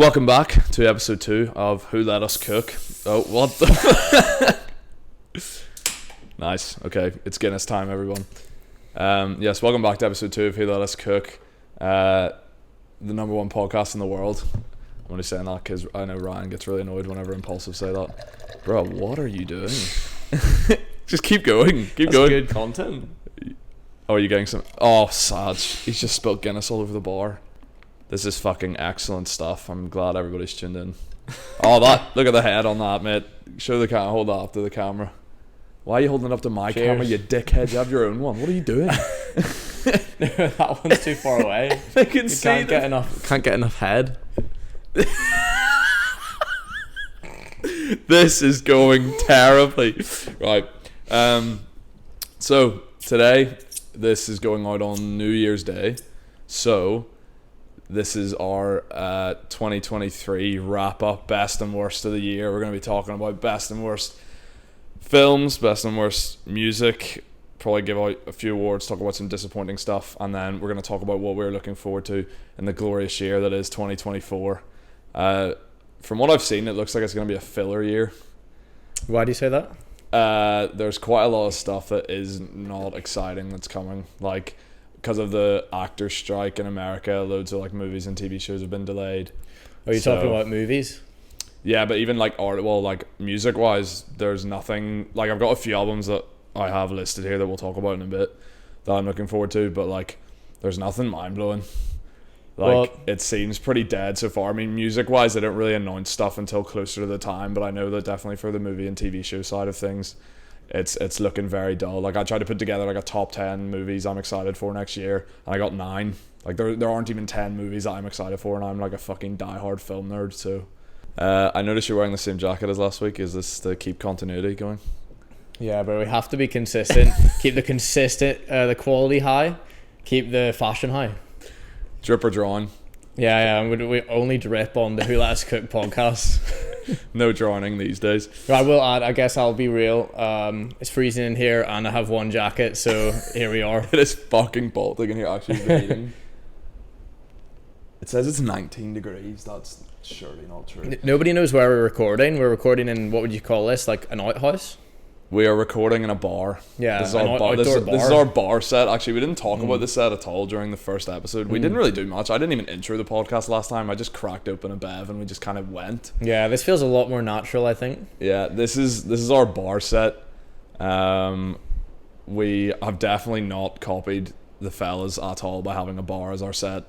Welcome back to episode 2 of Who Let Us Cook. Oh, what the... Nice. Okay, it's Guinness time, everyone. Yes, welcome back to episode 2 of Who Let Us Cook. The number one podcast in the world. I'm only saying that because I know Ryan gets really annoyed whenever Impulsive say that. Bro, what are you doing? Just keep going. Keep going. Good content. Oh, are you getting some... Oh, Saj. He's just spilled Guinness all over the bar. This is fucking excellent stuff. I'm glad everybody's tuned in. Oh, that! Look at the head on that, mate. Show the camera. Hold that up to the camera. Why are you holding it up to my camera, you dickhead? You have your own one. What are you doing? That one's too far away. I can You see can't get enough head. This is going terribly. Right. So today, this is going out on New Year's Day. So this is our 2023 wrap up, best and worst of the year. We're going to be talking about best and worst films, best and worst music, probably give out a few awards, talk about some disappointing stuff, and then we're going to talk about what we're looking forward to in the glorious year that is 2024. From what I've seen, it looks like it's going to be a filler year. Why do you say that? There's quite a lot of stuff that is not exciting that's coming, like because of the actors strike in America, loads of like movies and TV shows have been delayed. Are you talking about movies? Yeah, but even like music wise, there's nothing. Like I've got a few albums that I have listed here that we'll talk about in a bit that I'm looking forward to, but like there's nothing mind blowing. It seems pretty dead so far. I mean, music wise, they don't really announce stuff until closer to the time, but I know that definitely for the movie and TV show side of things, it's looking very dull. Like I tried to put together like a top 10 movies I'm excited for next year, and I got 9. Like there aren't even 10 movies that I'm excited for, and I'm like a fucking diehard film nerd. So I noticed you're wearing the same jacket as last week. Is this to keep continuity going? Yeah, but we have to be consistent. Keep the quality high. Keep the fashion high. Drip or drawing? Yeah. We only drip on the Who Let Us Cook podcast. No drowning these days. I will add, I guess I'll be real. It's freezing in here and I have one jacket, so here we are. It is fucking Baltic in here, actually. It says it's 19 degrees. That's surely not true. Nobody knows where we're recording. We're recording in, what would you call this? Like an outhouse? We are recording in a bar. Yeah, this is our bar. This is our bar set. Actually, we didn't talk about this set at all during the first episode. We didn't really do much. I didn't even intro the podcast last time. I just cracked open a bev and we just kind of went. Yeah, this feels a lot more natural, I think. Yeah, this is our bar set. We have definitely not copied the fellas at all by having a bar as our set.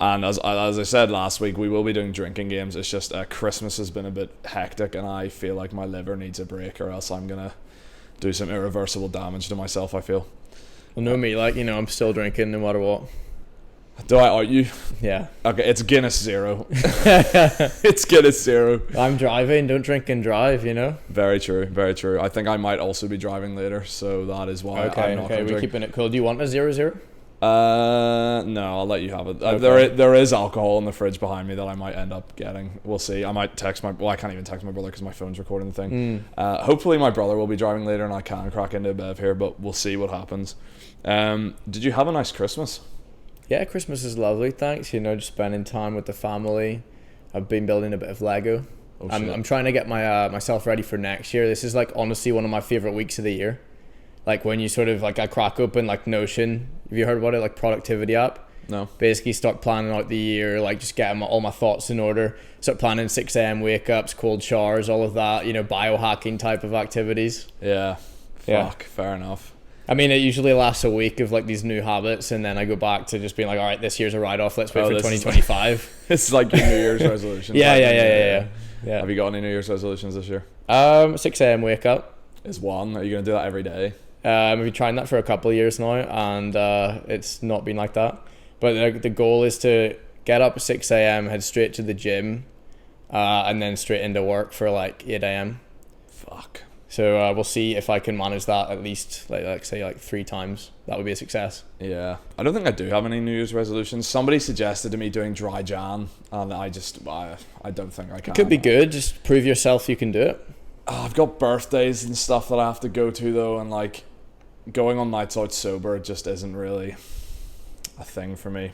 And as I said last week, we will be doing drinking games. It's just Christmas has been a bit hectic, and I feel like my liver needs a break, or else I'm gonna do some irreversible damage to myself. I feel. Well, know me, I'm still drinking no matter what. Do I out you? Yeah. Okay, it's Guinness 0. It's Guinness 0. I'm driving. Don't drink and drive. Very true. Very true. I think I might also be driving later, so that is why I'm not going to drink. We're keeping it cool. Do you want a 0-0? No, I'll let you have it. Okay. There is alcohol in the fridge behind me that I might end up getting. We'll see. I might text I can't even text my brother because my phone's recording the thing. Hopefully my brother will be driving later and I can crack into a bev here, but we'll see what happens. Did you have a nice Christmas? Yeah, Christmas is lovely, thanks. Just spending time with the family. I've been building a bit of Lego. I'm trying to get myself ready for next year. This is honestly one of my favorite weeks of the year. When you sort of I crack open Notion. Have you heard about it? Productivity app. No. Basically start planning out the year, just getting all my thoughts in order. Start planning 6 a.m. wake ups, cold showers, all of that. Biohacking type of activities. Yeah. Yeah. Fair enough. I mean, it usually lasts a week of these new habits, and then I go back to just being all right, this year's a write-off. Let's wait for 2025. It's like your New Year's resolution. Yeah. Have you got any New Year's resolutions this year? 6 a.m. wake up is one. Are you gonna do that every day? I've been trying that for a couple of years now, and it's not been like that. But the goal is to get up at 6 a.m., head straight to the gym, and then straight into work for 8 a.m. Fuck. So we'll see if I can manage that at least, say 3 times. That would be a success. Yeah. I don't think I do have any New Year's resolutions. Somebody suggested to me doing dry Jan, and I don't think I can. It could be good. Just prove yourself you can do it. I've got birthdays and stuff that I have to go to, though, and going on nights out sober just isn't really a thing for me.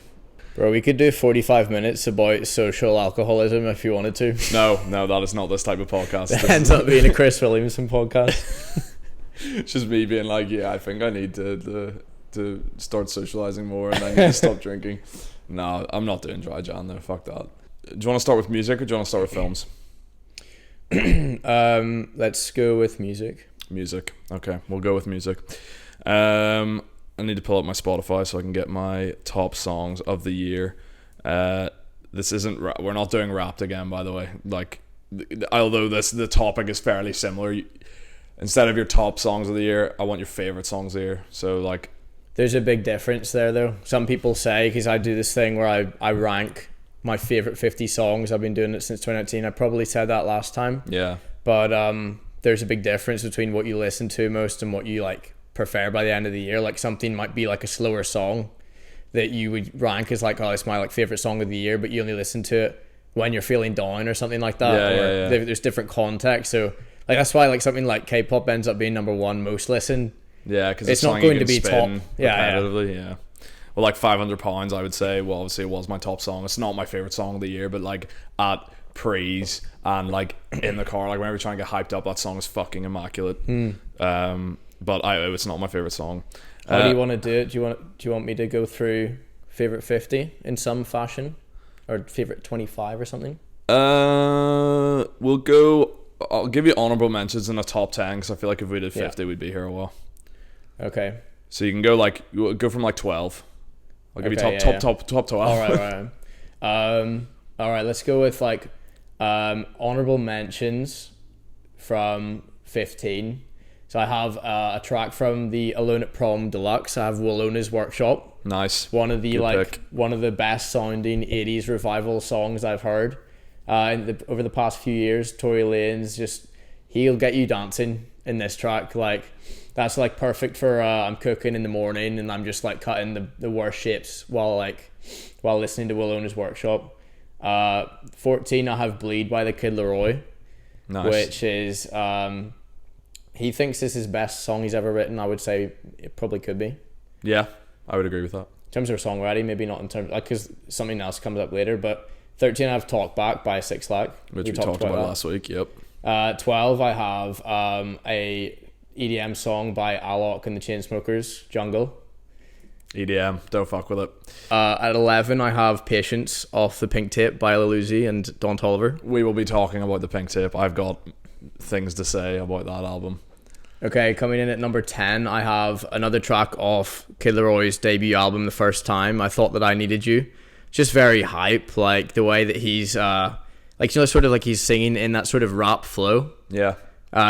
Bro, we could do 45 minutes about social alcoholism if you wanted to. No, that is not this type of podcast. It ends up being a Chris Williamson podcast. It's just me being like, yeah, I think I need to start socializing more, and I need to stop drinking. No, I'm not doing dry Jan though. Fuck that. Do you want to start with music or do you want to start with films? Let's go with music. Music. Okay, we'll go with music. I need to pull up my Spotify so I can get my top songs of the year. This isn't we're not doing Wrapped again, by the way. Like, although the topic is fairly similar. Instead of your top songs of the year, I want your favorite songs of the year. So like, there's a big difference there though. Some people say, because I do this thing where I rank my favorite 50 songs. I've been doing it since 2019. I probably said that last time. Yeah. But there's a big difference between what you listen to most and what you like prefer by the end of the year. Like, something might be like a slower song that you would rank as like, oh, it's my like favorite song of the year, but you only listen to it when you're feeling down or something like that. Yeah. There's different context. So like, that's why like something like K-pop ends up being number one most listened. Yeah, because it's not going to be top. Yeah. Well, like £500, I would say. Well, obviously it was my top song. It's not my favorite song of the year, but like at pre's and like in the car, like whenever you're trying to get hyped up, that song is fucking immaculate. But it's not my favorite song. How do you want to do it? Do you want me to go through favorite 50 in some fashion, or favorite 25 or something? We'll go. I'll give you honorable mentions in the top 10 because I feel like if we did 50, we'd be here a while. Okay. So you can go like go from like 12. I'll give you top 12. All right. Let's go with like honorable mentions from 15. So I have a track from the Alone at Prom Deluxe. I have Wallona's Workshop. Nice. One of the best sounding 80s revival songs I've heard over the past few years. Tory Lanez, he'll get you dancing in this track. Like, that's like perfect for I'm cooking in the morning and I'm just like cutting the worst shapes while listening to Wallona's Workshop. 14, I have Bleed by the Kid Laroi. Nice. Which is he thinks this is his best song he's ever written. I would say it probably could be. Yeah, I would agree with that. In terms of songwriting, maybe not in terms, like, because something else comes up later. But 13, I have Talk Back by Six Flag, which we talked about last week. Yep. 12, I have a EDM song by Alok and the Chainsmokers, Jungle. EDM, don't fuck with it. At 11, I have Patience off the Pink Tape by Lil Uzi and Don Toliver. We will be talking about the Pink Tape. I've got things to say about that album. Okay, coming in at number 10, I have another track off Kid Laroi's debut album, The First Time. I Thought That I Needed You. Just very hype, like the way that he's sort of like he's singing in that sort of rap flow. Yeah.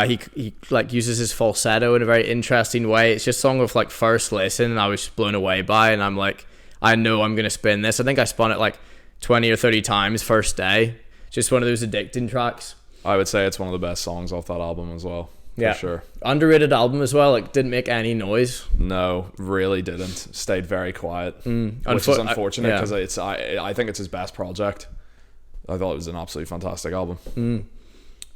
He like uses his falsetto in a very interesting way. It's just a song of like first listen, and I was blown away by, and I'm like, I know I'm gonna spin this. I think I spun it like 20 or 30 times first day. Just one of those addicting tracks. I would say it's one of the best songs off that album as well. Yeah, for sure. Underrated album as well. Like, didn't make any noise. No, really didn't. Stayed very quiet, which is unfortunate because I think it's his best project. I thought it was an absolutely fantastic album.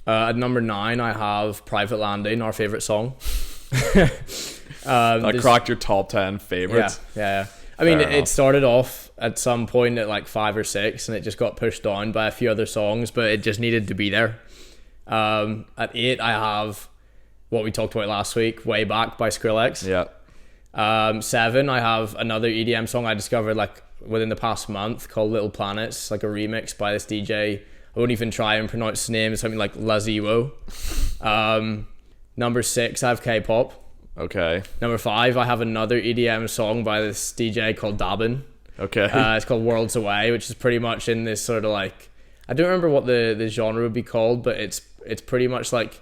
At number 9, I have Private Landing, our favorite song. That cracked your top 10 favorites. Yeah. I mean, it started off at some point at like 5 or 6, and it just got pushed down by a few other songs, but it just needed to be there. At 8, I have what we talked about last week, Way Back by Skrillex. Yeah. 7, I have another EDM song I discovered like within the past month called Little Planets, like a remix by this DJ. I won't even try and pronounce his name. It's something like Laziwo. Number 6, I have K-pop. Okay. Number 5, I have another EDM song by this DJ called Dabin. Okay. It's called Worlds Away, which is pretty much in this sort of like, I don't remember what the genre would be called, but it's pretty much like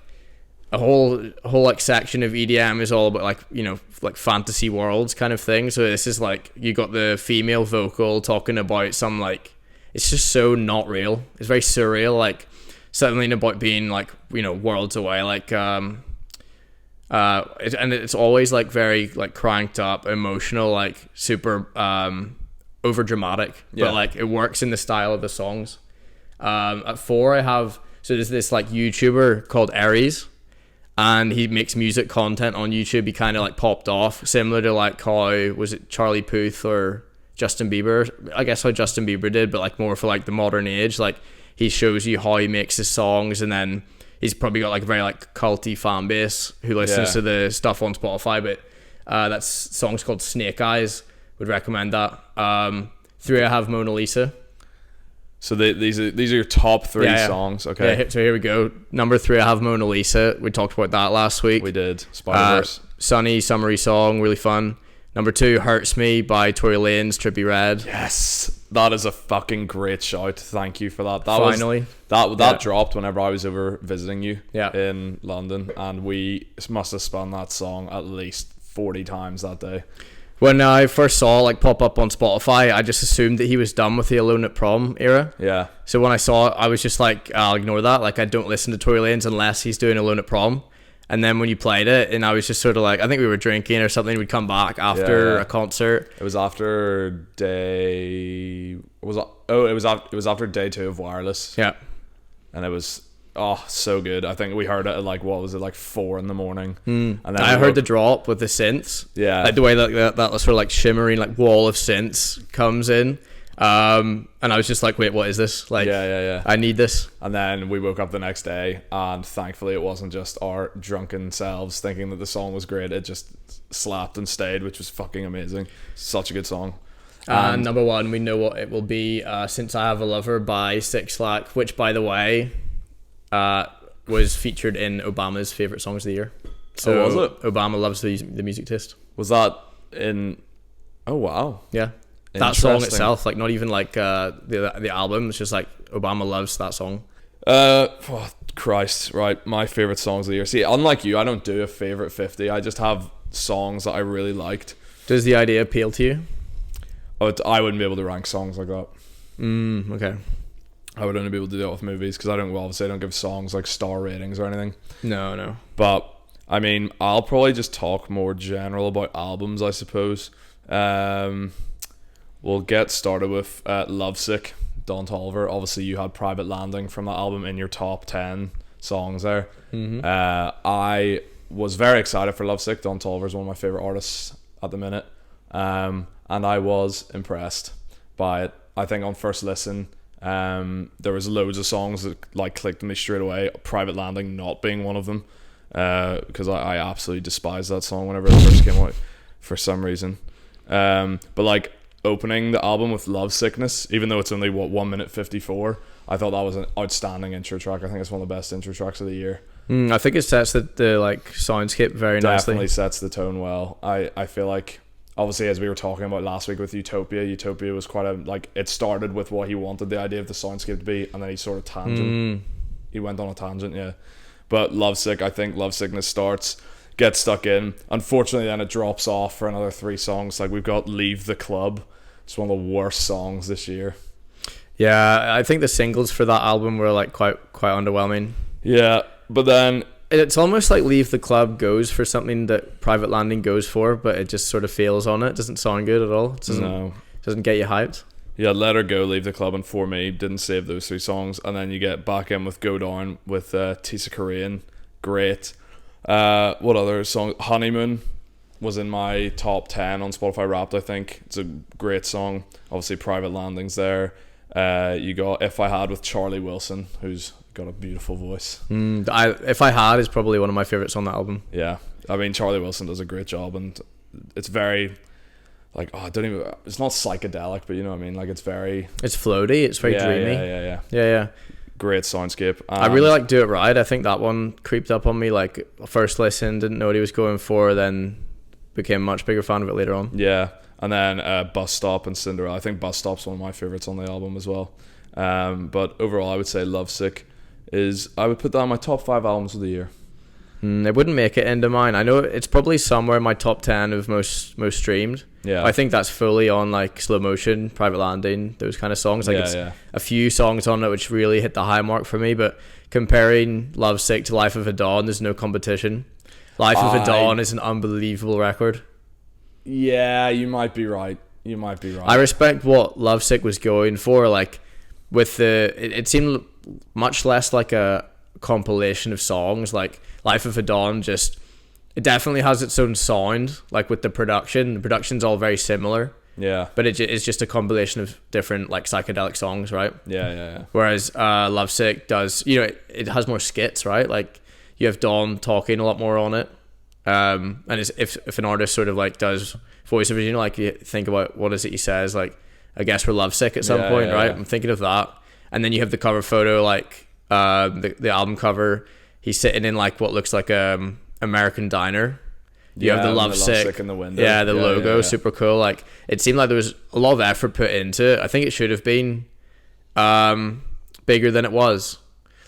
a whole like section of EDM is all about like, you know, like fantasy worlds kind of thing. So this is like, you got the female vocal talking about some like, it's just so not real. It's very surreal, like something about being like, you know, worlds away, like and it's always like very like cranked up, emotional, like super over dramatic, but like it works in the style of the songs. At 4, I have, so there's this like YouTuber called Aries, and he makes music content on YouTube. He kind of like popped off, similar to like how was it Charlie Puth or Justin Bieber, I guess how Justin Bieber did, but like more for like the modern age. Like he shows you how he makes his songs, and then he's probably got like a very like culty fan base who listens to the stuff on Spotify. But that song's called Snake Eyes. Would recommend that. 3 I Have Mona Lisa. So these are your top 3 songs. Okay. Yeah, so here we go. Number 3 I Have Mona Lisa. We talked about that last week. We did. Spider-Verse. Sunny, summery song, really fun. Number 2, Hurts Me by Tory Lanez, Trippie Redd. Yes, that is a fucking great shout. Thank you for that. Finally. That dropped whenever I was over visiting you Yeah. in London, and we must have spun that song at least 40 times that day. When I first saw like pop up on Spotify, I just assumed that he was done with the Alone at Prom era. Yeah. So when I saw it, I was just like, I'll ignore that. Like I don't listen to Tory Lanez unless he's doing Alone at Prom. And then when you played it, and I was just sort of like, I think we were drinking or something. We'd come back after a concert. It was after day. It was after day 2 of Wireless. Yeah. And it was so good. I think we heard it at like, what was it, like 4 a.m. And then I heard the drop with the synths. Yeah. Like the way that sort of like shimmering like wall of synths comes in. And I was just like, wait, what is this? Like, yeah. I need this. And then we woke up the next day, and thankfully it wasn't just our drunken selves thinking that the song was great. It just slapped and stayed, which was fucking amazing. Such a good song. And number 1, we know what it will be. Since I Have a Lover by Six Lack, which by the way, was featured in Obama's favorite songs of the year. So was it? Obama loves the music taste. Was that in? Oh wow. Yeah. That song itself, like not even like the album, it's just like Obama loves that song. Christ, right. My favorite songs of the year. See, unlike you, I don't do a favorite 50. I just have songs that I really liked. Does the idea appeal to you? I wouldn't be able to rank songs like that. Okay. I would only be able to do that with movies, because I don't give songs like star ratings or anything. No. But I mean, I'll probably just talk more general about albums, I suppose. We'll get started with Lovesick, Don Toliver. Obviously, you had Private Landing from that album in your top 10 songs there. I was very excited for Lovesick. Don Toliver is one of my favourite artists at the minute. And I was impressed by it. I think on first listen, there was loads of songs that like clicked me straight away. Private Landing not being one of them, because I absolutely despise that song whenever it first came out for some reason. But like opening the album with Love Sickness, even though it's only 1 minute 54, I thought that was an outstanding intro track. I think it's one of the best intro tracks of the year. I think it sets the like soundscape very nicely. Definitely sets the tone well. I feel like, obviously, as we were talking about last week with Utopia was quite a, like, it started with what he wanted the idea of the soundscape to be, and then he sort of he went on a tangent, yeah. But Lovesick, I think Lovesickness starts, gets stuck in. Unfortunately, then it drops off for another 3 songs. Like, we've got Leave the Club. It's one of the worst songs this year. Yeah, I think the singles for that album were like quite underwhelming. Yeah, but then it's almost like Leave the Club goes for something that Private Landing goes for, but it just sort of fails on it. Doesn't sound good at all. It doesn't get you hyped. Yeah, Let Her Go, Leave the Club, and For Me didn't save those 3 songs. And then you get back in with Go Down with Tisa Korean. Great. What other song? Honeymoon was in my top 10 on Spotify Wrapped, I think. It's a great song. Obviously, Private Landing's there. You got If I Had with Charlie Wilson, who's got a beautiful voice. If I Had is probably one of my favorites on that album. Yeah, I mean, Charlie Wilson does a great job, and it's very like, it's not psychedelic, but you know what I mean, like it's floaty, it's very dreamy. Yeah. Great soundscape. I really like Do It Right. I think that one creeped up on me, like first listen, didn't know what he was going for, then became a much bigger fan of it later on. Yeah. And then Bus Stop and Cinderella. I think Bus Stop's one of my favorites on the album as well. But overall, I would say Lovesick I would put that on my top 5 albums of the year. It wouldn't make it into mine. I know it's probably somewhere in my top 10 of most streamed. Yeah. I think that's fully on like Slow Motion, Private Landing, those kind of songs. Like a few songs on it which really hit the high mark for me. But comparing Lovesick to Life of a Dawn, there's no competition. Life of a Dawn is an unbelievable record. Yeah, you might be right. I respect what Lovesick was going for. Like with it seemed much less like a compilation of songs. Like Life of a Dawn, it definitely has its own sound. Like with the production's all very similar. Yeah. But it's just a compilation of different like psychedelic songs, right? Yeah. Whereas Lovesick does, it has more skits, right? Like you have Don talking a lot more on it. And it's, if an artist sort of like does voiceovers, like you think about what is it he says, like I guess we're lovesick at some point, right? I'm thinking of that. And then you have the cover photo, like the album cover. He's sitting in like what looks like American diner. You have the lovesick in the window. Yeah, the logo, super cool. Like it seemed like there was a lot of effort put into it. I think it should have been bigger than it was.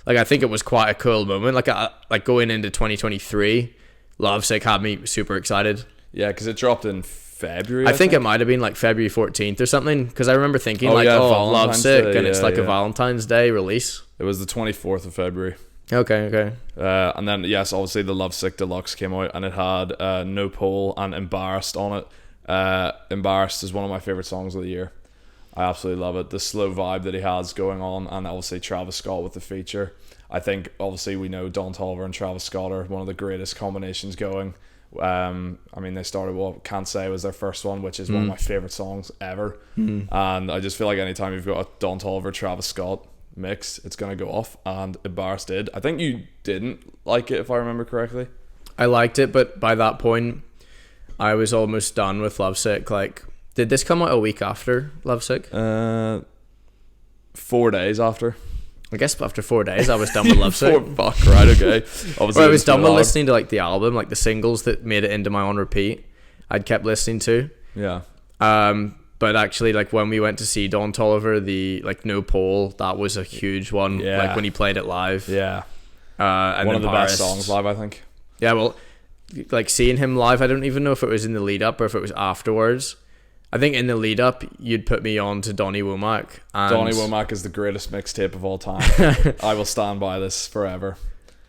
Like I think it was quite a cool moment. Like going into 2023, Lovesick had me super excited. Yeah, because it dropped in February. I think it might have been like February 14th or something. Because I remember thinking Lovesick, and it's like a Valentine's Day release. It was the 24th of February. Okay. And then, yes, obviously the Lovesick Deluxe came out, and it had No Pole and Embarrassed on it. Embarrassed is one of my favourite songs of the year. I absolutely love it. The slow vibe that he has going on, and obviously Travis Scott with the feature. I think, obviously, we know Don Toliver and Travis Scott are one of the greatest combinations going. I mean, they started what Can't Say was their first one, which is one of my favourite songs ever. And I just feel like anytime you've got a Don Toliver, Travis Scott mix, it's gonna go off, and Embarrassed did. I think you didn't like it, if I remember correctly. I liked it, but by that point I was almost done with Lovesick. Like, did this come out a week after Lovesick? 4 days after. I guess after 4 days I was done with Lovesick. Fuck, right, okay. Obviously, I was done with listening to like the album, like the singles that made it into my on repeat I'd kept listening to. Yeah. But actually, like when we went to see Don Toliver, the like No Pole, that was a huge one. Yeah. Like when he played it live. Yeah. And one of the best songs live, I think. Yeah, well, like seeing him live, I don't even know if it was in the lead up or if it was afterwards. I think in the lead up, you'd put me on to Donny Womack. Donny Womack is the greatest mixtape of all time. I will stand by this forever.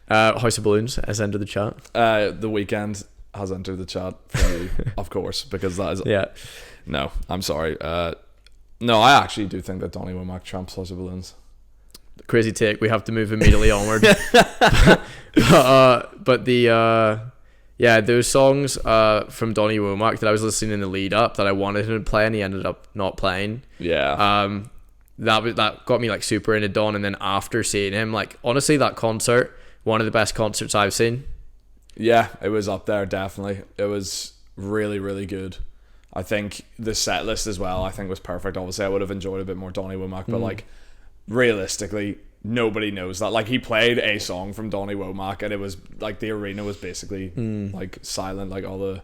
House of Balloons has entered the chat. The Weeknd has entered the chat for you, of course, because that is... Yeah. No, I'm sorry. No, I actually do think that Donny Womack trumps House of Balloons. Crazy take. We have to move immediately onward. But those songs from Donny Womack that I was listening in the lead up that I wanted him to play and he ended up not playing. Yeah. That got me like super into Don, and then after seeing him, like honestly, that concert, one of the best concerts I've seen. Yeah, it was up there, definitely. It was really, really good. I think the set list as well, I think was perfect. Obviously, I would have enjoyed a bit more Donny Womack, but like realistically, nobody knows that. Like he played a song from Donny Womack, and it was like the arena was basically like silent. Like all the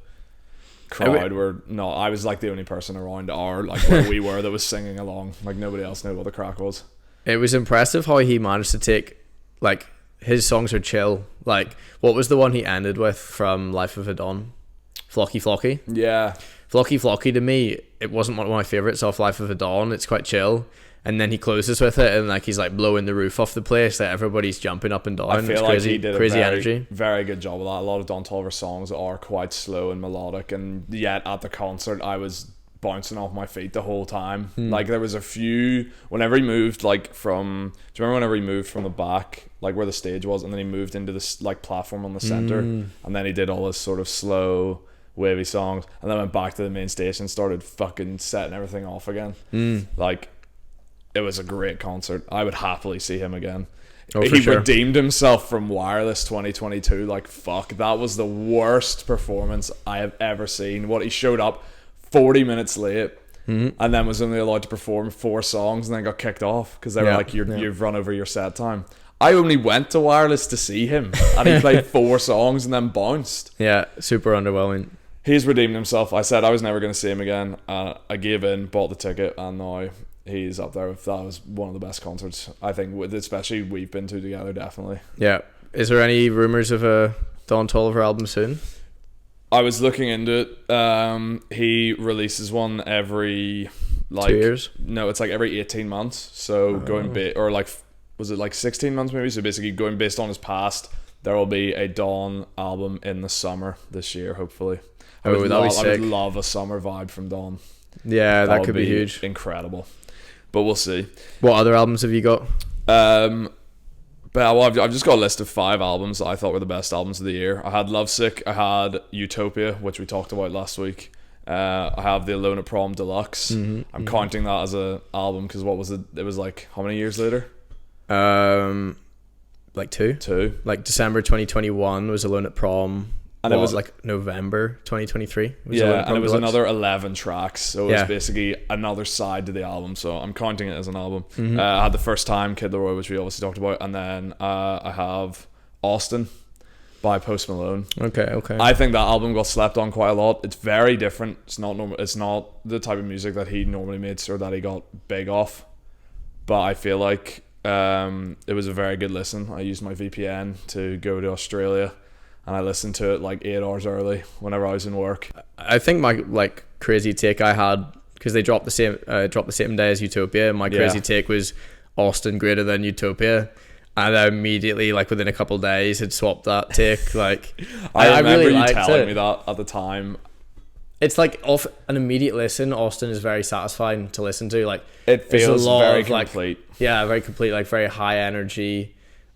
crowd were not. I was like the only person around where we were that was singing along. Like nobody else knew what the crack was. It was impressive how he managed to take like his songs are chill. Like what was the one he ended with from Life of a Don? Flocky Flocky. Yeah. Flocky Flocky to me, it wasn't one of my favourites off Life of a Dawn. It's quite chill. And then he closes with it and like he's like blowing the roof off the place. Like everybody's jumping up and down. I feel like he did crazy a very, energy. Very good job of that. A lot of Don Toliver songs are quite slow and melodic, and yet at the concert I was bouncing off my feet the whole time. Like there was a few whenever he moved like from, do you remember whenever he moved from the back, like where the stage was, and then he moved into this like platform on the center, and then he did all this sort of slow wavy songs, and then went back to the main stage and started fucking setting everything off again. Like it was a great concert. I would happily see him again. He redeemed himself from Wireless 2022. Like fuck, that was the worst performance I have ever seen. What he showed up 40 minutes late and then was only allowed to perform 4 songs and then got kicked off because they were like, you've run over your set time. I only went to Wireless to see him and he played 4 songs and then bounced. Yeah, super underwhelming. He's redeemed himself. I said I was never going to see him again. I gave in, bought the ticket, and now he's up there. That was one of the best concerts, I think, especially we've been to together, definitely. Yeah. Is there any rumours of a Don Toliver album soon? I was looking into it. He releases one every 2 years? No, it's like every 18 months. So or like, was it like 16 months maybe? So basically going based on his past, there will be a Don album in the summer this year, hopefully. I would love a summer vibe from Don. Yeah, that could be huge. Incredible. But we'll see. What other albums have you got? I've just got a list of 5 albums that I thought were the best albums of the year. I had Lovesick, I had Utopia, which we talked about last week, I have the Alone at Prom Deluxe. I'm counting that as a album because what was it? It was like how many years later? Like two. Like December 2021 was Alone at Prom. And it was like November 2023. And it was another 11 tracks. So it was basically another side to the album. So I'm counting it as an album. I had The First Time, Kid Laroi, which we obviously talked about. And then I have Austin by Post Malone. Okay. I think that album got slept on quite a lot. It's very different. It's not normal. It's not the type of music that he normally makes or that he got big off. But I feel like it was a very good listen. I used my VPN to go to Australia. And I listened to it like 8 hours early whenever I was in work. I think my like crazy take I had, because they dropped the same day as Utopia. My crazy take was Austin greater than Utopia, and I immediately, like within a couple of days, had swapped that take. Like I remember really you telling me that at the time. It's like off an immediate listen. Austin is very satisfying to listen to. Like it feels very complete. Very complete. Like very high energy.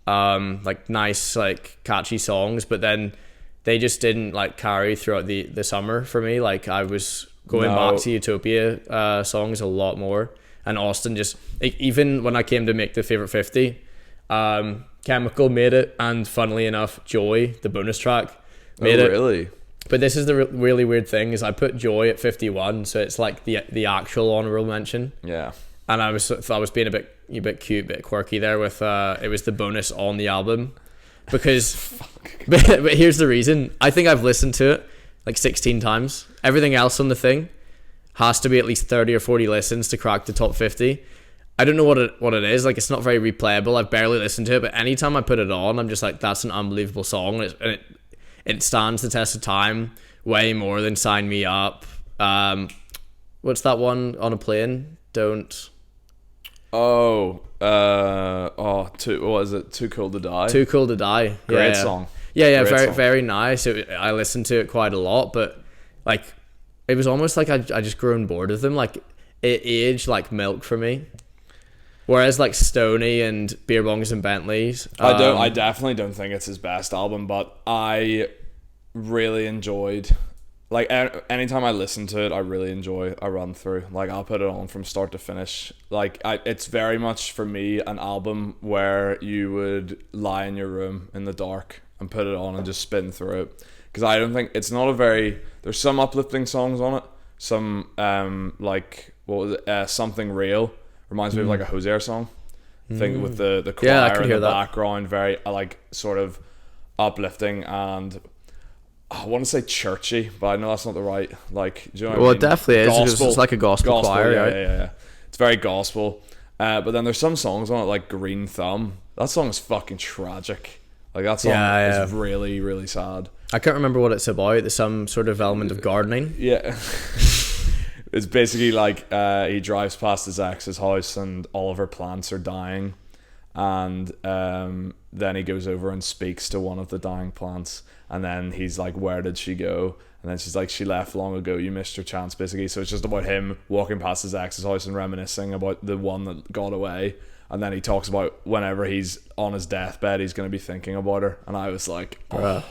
Like nice, like catchy songs, but then they just didn't like carry throughout the summer for me. Like I was going back to Utopia songs a lot more, and Austin just, even when I came to make the favorite 50, Chemical made it, and funnily enough, Joy, the bonus track, made it. Really? But this is the really weird thing, is I put Joy at 51, so it's like the actual honorable mention. Yeah. And I was being a bit cute, a bit quirky there with it was the bonus on the album, because but here's the reason. I think I've listened to it like 16 times. Everything else on the thing has to be at least 30 or 40 listens to crack the top 50. I don't know what it is. Like, it's not very replayable. I've barely listened to it, but anytime I put it on, I'm just like, that's an unbelievable song, and it stands the test of time way more than Sign Me Up. What's that one on a plane? What is it? Too Cool to Die. Too Cool to Die. Great song. Yeah, very song. Very nice. I listened to it quite a lot, but like it was almost like I just grown bored of them. Like it aged like milk for me. Whereas like Stoney and Beer Bongs and Bentleys, I definitely don't think it's his best album, but I really enjoyed. Like anytime I listen to it, I really enjoy a run through. Like I'll put it on from start to finish. Like it's very much for me an album where you would lie in your room in the dark and put it on and just spin through it. Because I don't think it's not a very. There's some uplifting songs on it. Some like what was it? Something Real reminds me of like a Hozier song. Thing with the choir in the background, very like sort of uplifting and. I want to say churchy, but I know that's not the right, like, do you know what I mean? It definitely is, because it's like a gospel choir, right? Yeah. It's very gospel. But then there's some songs on it, like Green Thumb. That song is fucking tragic. Like, that song is really, really sad. I can't remember what it's about. There's some sort of element of gardening. Yeah. It's basically like he drives past his ex's house and all of her plants are dying. And then he goes over and speaks to one of the dying plants. And then he's like, where did she go? And then she's like, she left long ago, you missed your chance, basically. So it's just about him walking past his ex's house and reminiscing about the one that got away. And then he talks about whenever he's on his deathbed, he's going to be thinking about her. And I was like, bruh,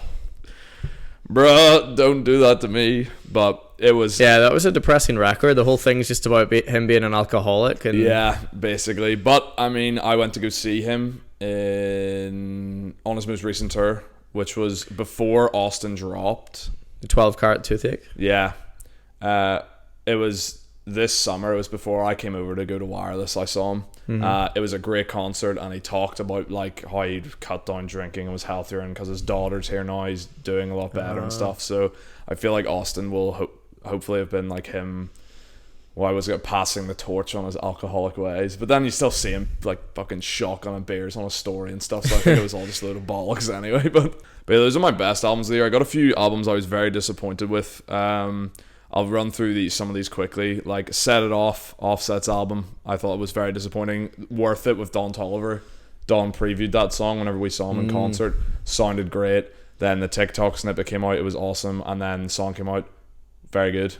don't do that to me. But it was... Yeah, that was a depressing record. The whole thing's just about him being an alcoholic. And yeah, basically. But, I mean, I went to go see him on his most recent tour, which was before Austin dropped. The 12 Carat Toothache? Yeah. It was this summer. It was before I came over to go to Wireless. I saw him. It was a great concert, and he talked about like how he'd cut down drinking and was healthier, and because his daughter's here now, he's doing a lot better and stuff. So I feel like Austin will hopefully have been like him. Well, I was passing the torch on his alcoholic ways, but then you still see him like fucking shotgunning beers on a story and stuff. So I think it was all just a load of bollocks anyway. But yeah, those are my best albums of the year. I got a few albums I was very disappointed with. I'll run through some of these quickly. Like Set It Off, Offset's album, I thought it was very disappointing. Worth It with Don Toliver. Don previewed that song whenever we saw him in concert. Sounded great. Then the TikTok snippet came out. It was awesome. And then the song came out. Very good.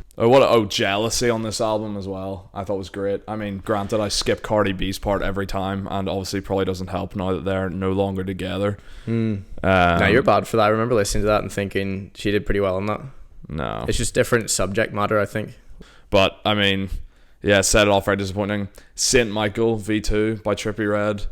Jealousy on this album as well. I thought was great. I mean, granted, I skip Cardi B's part every time, and obviously probably doesn't help now that they're no longer together. No, you're bad for that. I remember listening to that and thinking she did pretty well on that. No. It's just different subject matter, I think. But, I mean, yeah, set it off very disappointing. Saint Michael V2 by Trippie Redd.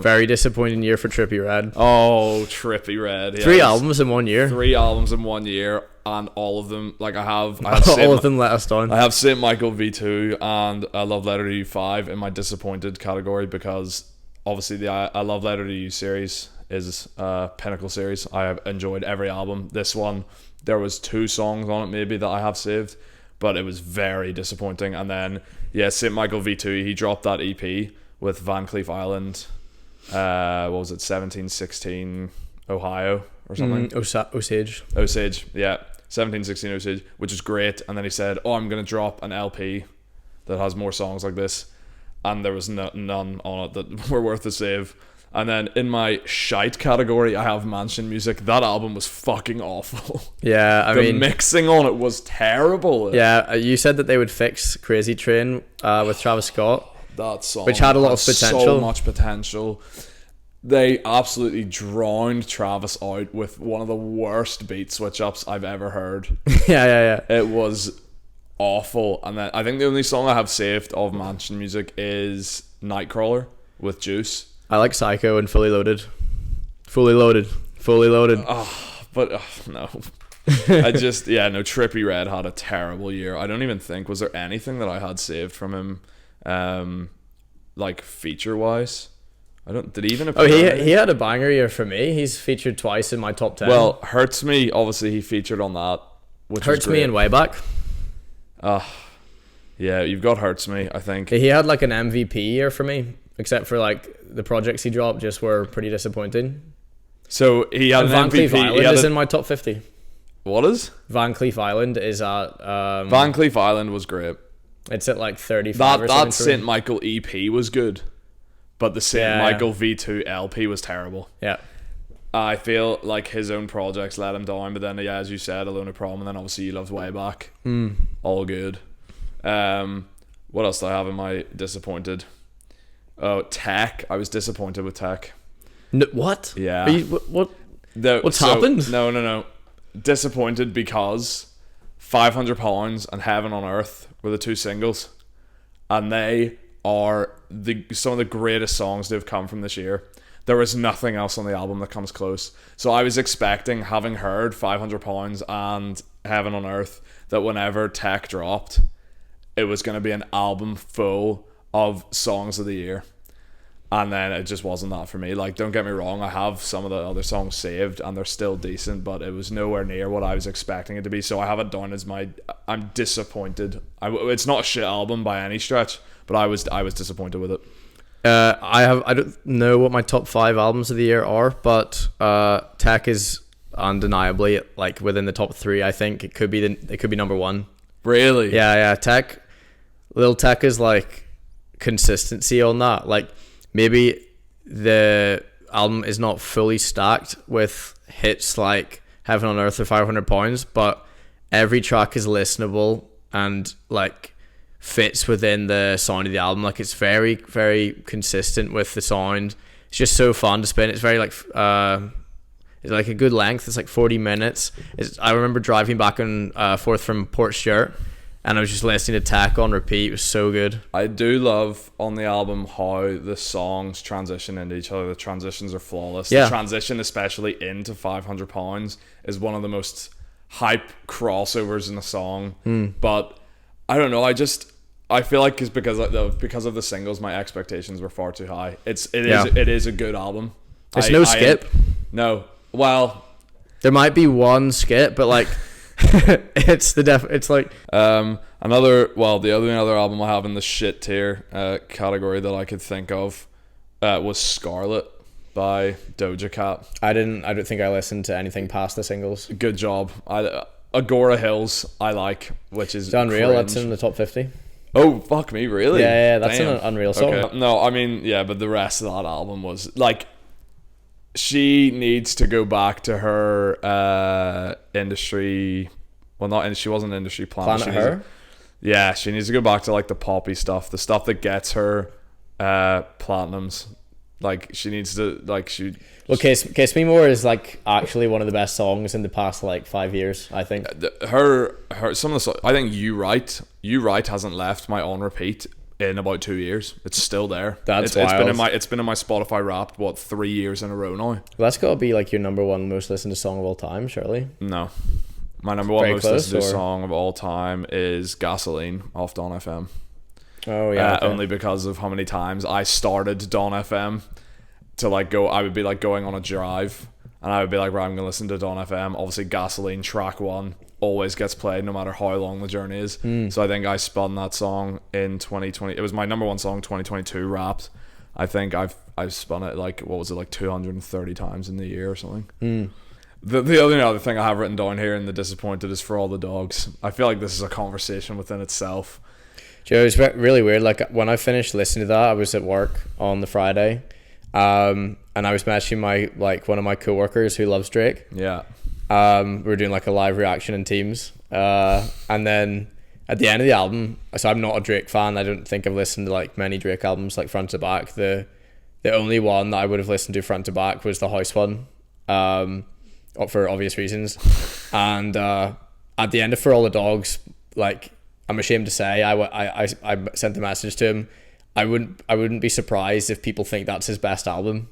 Very disappointing year for Trippie Redd. Oh, Trippie Redd. Yes. 3 albums in 1 year. 3 albums in 1 year, and all of them, like I have all of them let us down. I have Saint Michael V2 and A Love Letter to You 5 in my disappointed category, because obviously the A Love Letter to You series is a pinnacle series. I have enjoyed every album. This one, there was 2 songs on it maybe that I have saved, but it was very disappointing. And then, yeah, Saint Michael V2, he dropped that EP with Van Cleef Island, what was it, 1716 Ohio or something? Osage. Osage, yeah. 1716 Osage, which is great. And then he said, I'm going to drop an LP that has more songs like this. And there was none on it that were worth a save. And then in my shite category, I have Mansion Music. That album was fucking awful. Yeah, the mixing on it was terrible. Yeah, you said that they would fix Crazy Train with Travis Scott. That song, which had a lot of potential. So much potential. They absolutely drowned Travis out with one of the worst beat switch ups I've ever heard. Yeah. It was awful. And then I think the only song I have saved of Mansion Music is Nightcrawler with Juice. I like Psycho and Fully Loaded. Fully Loaded. No. Trippie Redd had a terrible year. I don't even think, was there anything that I had saved from him, like feature wise? Did he even appear? He had a banger year for me. He's featured twice in my top 10. Well, Hurts Me, obviously he featured on that, which Hurts Me and Way Back. Yeah, you've got Hurts Me, I think. He had like an MVP year for me, except for like the projects he dropped just were pretty disappointing. So he had Van an MVP. Cleef Island is in my top 50. What is? Van Cleef Island is at... Van Cleef Island was great. It's at like 35 or something. That Saint Michael EP was good, but the Saint Michael V2 LP was terrible. Yeah. I feel like his own projects let him down, but then, yeah, as you said, Alone of Prom, and then obviously You Loved Way Back. All good. What else do I have in my disappointed? Oh, Tech. I was disappointed with Tech. No, what? Yeah. What's happened? No. Disappointed because £500 and Heaven on Earth were the 2 singles, and they are some of the greatest songs that have come from this year. There is nothing else on the album that comes close. So I was expecting, having heard £500 and Heaven on Earth, that whenever Tech dropped, it was going to be an album full of songs of the year. And then it just wasn't that for me. Like, don't get me wrong, I have some of the other songs saved and they're still decent, but it was nowhere near what I was expecting it to be. So I have it down as I'm disappointed. It's not a shit album by any stretch, but I was disappointed with it. I don't know what my top 5 albums of the year are, but Tech is undeniably like within the top 3. I think it could be number 1. Really? Yeah. Tech, Lil Tech is like consistency on that. Like, maybe the album is not fully stacked with hits like Heaven on Earth or £500, but every track is listenable and like fits within the sound of the album. Like, it's very, very consistent with the sound. It's just so fun to spin. It's very like it's like a good length. It's like 40 minutes. I remember driving back and forth from Port Stewart, and I was just listening to Tech on repeat. It was so good. I do love on the album how the songs transition into each other. The transitions are flawless. Yeah. The transition, especially into £500, is one of the most hype crossovers in the song. But I don't know. I feel like it's because of the singles, my expectations were far too high. It is a good album. There's no skip. No. Well, there might be one skip, but like it's like the only other album I have in the shit tier category that I could think of was Scarlet by Doja Cat. I don't think I listened to anything past the singles. Good job. Agora Hills I like, which is Unreal. cringe. That's in the top 50. Oh, fuck me, really? Yeah, that's Damn. an Unreal song. Okay. No, I mean, yeah, but the rest of that album was like, she needs to go back to her industry. Well, not she wasn't industry plant. Yeah, she needs to go back to like the poppy stuff, the stuff that gets her platinums. Like she needs to like she. Well, Kiss Me More is like actually one of the best songs in the past like 5 years, I think. Her some of the I think You Right hasn't left my on repeat in about 2 years. It's still there. That's it's wild. it's been in my Spotify Wrapped 3 years in a row now. Well, that's got to be like your number one most listened to song of all time, surely. No, my number one Very most close, listened to or? song of all time is Gasoline off Dawn FM. Oh yeah, okay. Only because of how many times I started Dawn FM to like go. I would be like going on a drive, and I would be like, right, I'm gonna listen to Dawn FM. Obviously, Gasoline track 1 always gets played no matter how long the journey is. So I think I spun that song in 2020. It was my number one song 2022 Wrapped. I think I've spun it like, what was it, like 230 times in the year or something. The only other thing I have written down here in the disappointed is For All the Dogs. I feel like this is a conversation within itself. Joe, it's really weird. Like when I finished listening to that, I was at work on the Friday, and I was messaging one of my coworkers who loves Drake. Yeah. We were doing like a live reaction in Teams, and then at the end of the album, so I'm not a Drake fan. I don't think I've listened to like many Drake albums like front to back. The only one that I would have listened to front to back was the House one, for obvious reasons. And at the end of For All the Dogs, like, I'm ashamed to say, I sent a message to him. I wouldn't be surprised if people think that's his best album.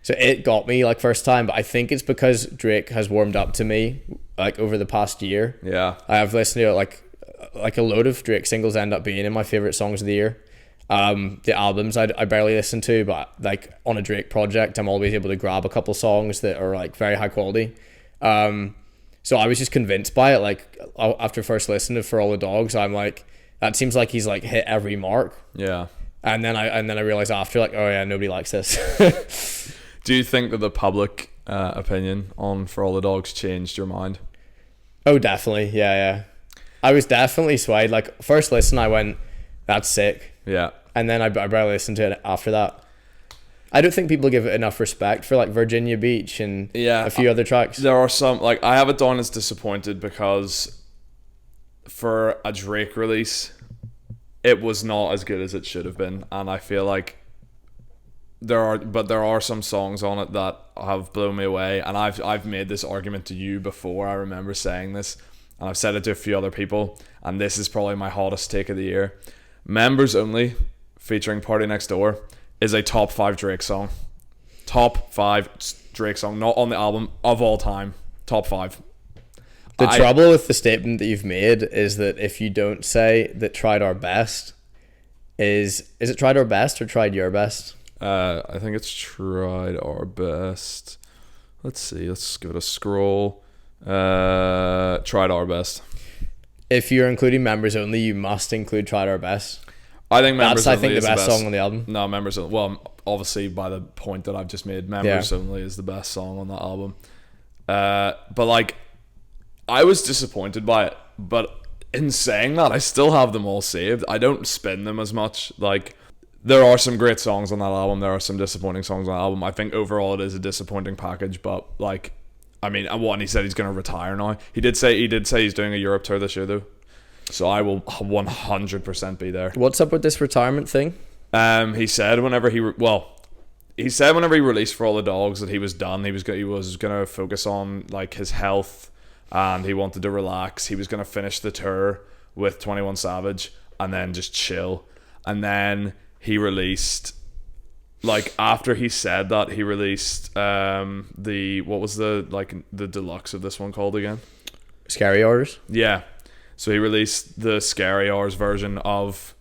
So it got me like first time, but I think it's because Drake has warmed up to me like over the past year. Yeah. I have listened to like a load of Drake singles end up being in my favorite songs of the year. The albums I barely listen to, but like on a Drake project, I'm always able to grab a couple songs that are like very high quality. So I was just convinced by it. Like after first listening to For All the Dogs, I'm like, that seems like he's like hit every mark. Yeah. And then I realized after, like, oh yeah, nobody likes this. Do you think that the public opinion on For All the Dogs changed your mind? Oh, definitely. Yeah. I was definitely swayed. Like first listen, I went, that's sick. Yeah. And then I barely listened to it after that. I don't think people give it enough respect for like Virginia Beach and a few other tracks. There are some, like, I have it down as disappointed because for a Drake release, it was not as good as it should have been, and I feel like there are some songs on it that have blown me away, and I've made this argument to you before. I remember saying this, and I've said it to a few other people, and this is probably my hottest take of the year. Members Only featuring Party Next Door is a top 5 Drake song. Top 5 Drake song, not on the album, of all time. Top 5. The trouble with the statement that you've made is that if you don't say that Tried Our Best, is it Tried Our Best or Tried Your Best? I think it's Tried Our Best. Let's see, let's give it a scroll. Tried Our Best. If you're including Members Only, you must include Tried Our Best. I think Members That's, Only I think, is the best song on the album. No, Members Only. Well, obviously by the point that I've just made, Members Only is the best song on that album. But like, I was disappointed by it. But in saying that, I still have them all saved. I don't spin them as much. Like, there are some great songs on that album. There are some disappointing songs on the album. I think overall it is a disappointing package. But like, I mean, and he said he's going to retire now. He did say he's doing a Europe tour this year though. So I will 100% be there. What's up with this retirement thing? He said whenever he released For All the Dogs that he was done. He was going to focus on like his health, and he wanted to relax. He was going to finish the tour with 21 Savage and then just chill. And then he released, like, after he said that, he released what was the deluxe of this one called again? Scary Hours? Yeah. So he released the Scary Hours version of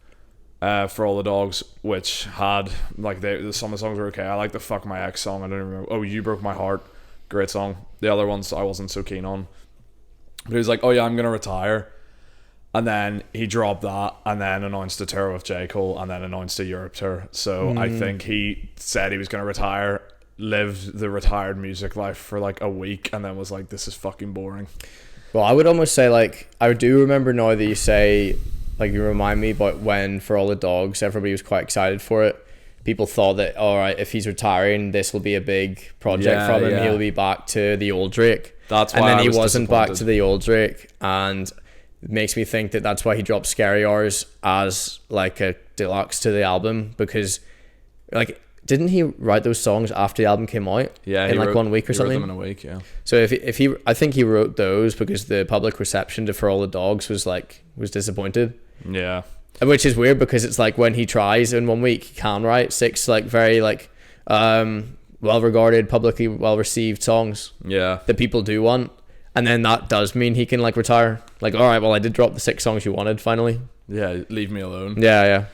For All the Dogs, which had like some of the songs were okay. I like the Fuck My Ex song. I don't even remember. Oh, You Broke My Heart, great song. The other ones I wasn't so keen on. But he was like, oh yeah, I'm gonna retire. And then he dropped that, and then announced a tour with J. Cole, and then announced a Europe tour. So I think he said he was gonna retire, lived the retired music life for like a week, and then was like, this is fucking boring. Well, I would almost say, like, I do remember now that you say, like, you remind me about when For All the Dogs, everybody was quite excited for it. People thought that, all right, if he's retiring, this will be a big project from him. He'll be back to the old Drake. That's why. And then he wasn't back to the old Drake, and it makes me think that that's why he dropped Scary Hours as like a deluxe to the album, because like didn't he write those songs after the album came out? Yeah, in like 1 week or something. He wrote them in a week. Yeah. So if he, I think he wrote those because the public reception to For All the Dogs was disappointed. Yeah. Which is weird because it's like when he tries in 1 week, he can write 6 like very like well regarded, publicly well received songs. Yeah. That people do want, and then that does mean he can like retire. Like, all right, well, I did drop the 6 songs you wanted finally. Yeah, leave me alone. Yeah.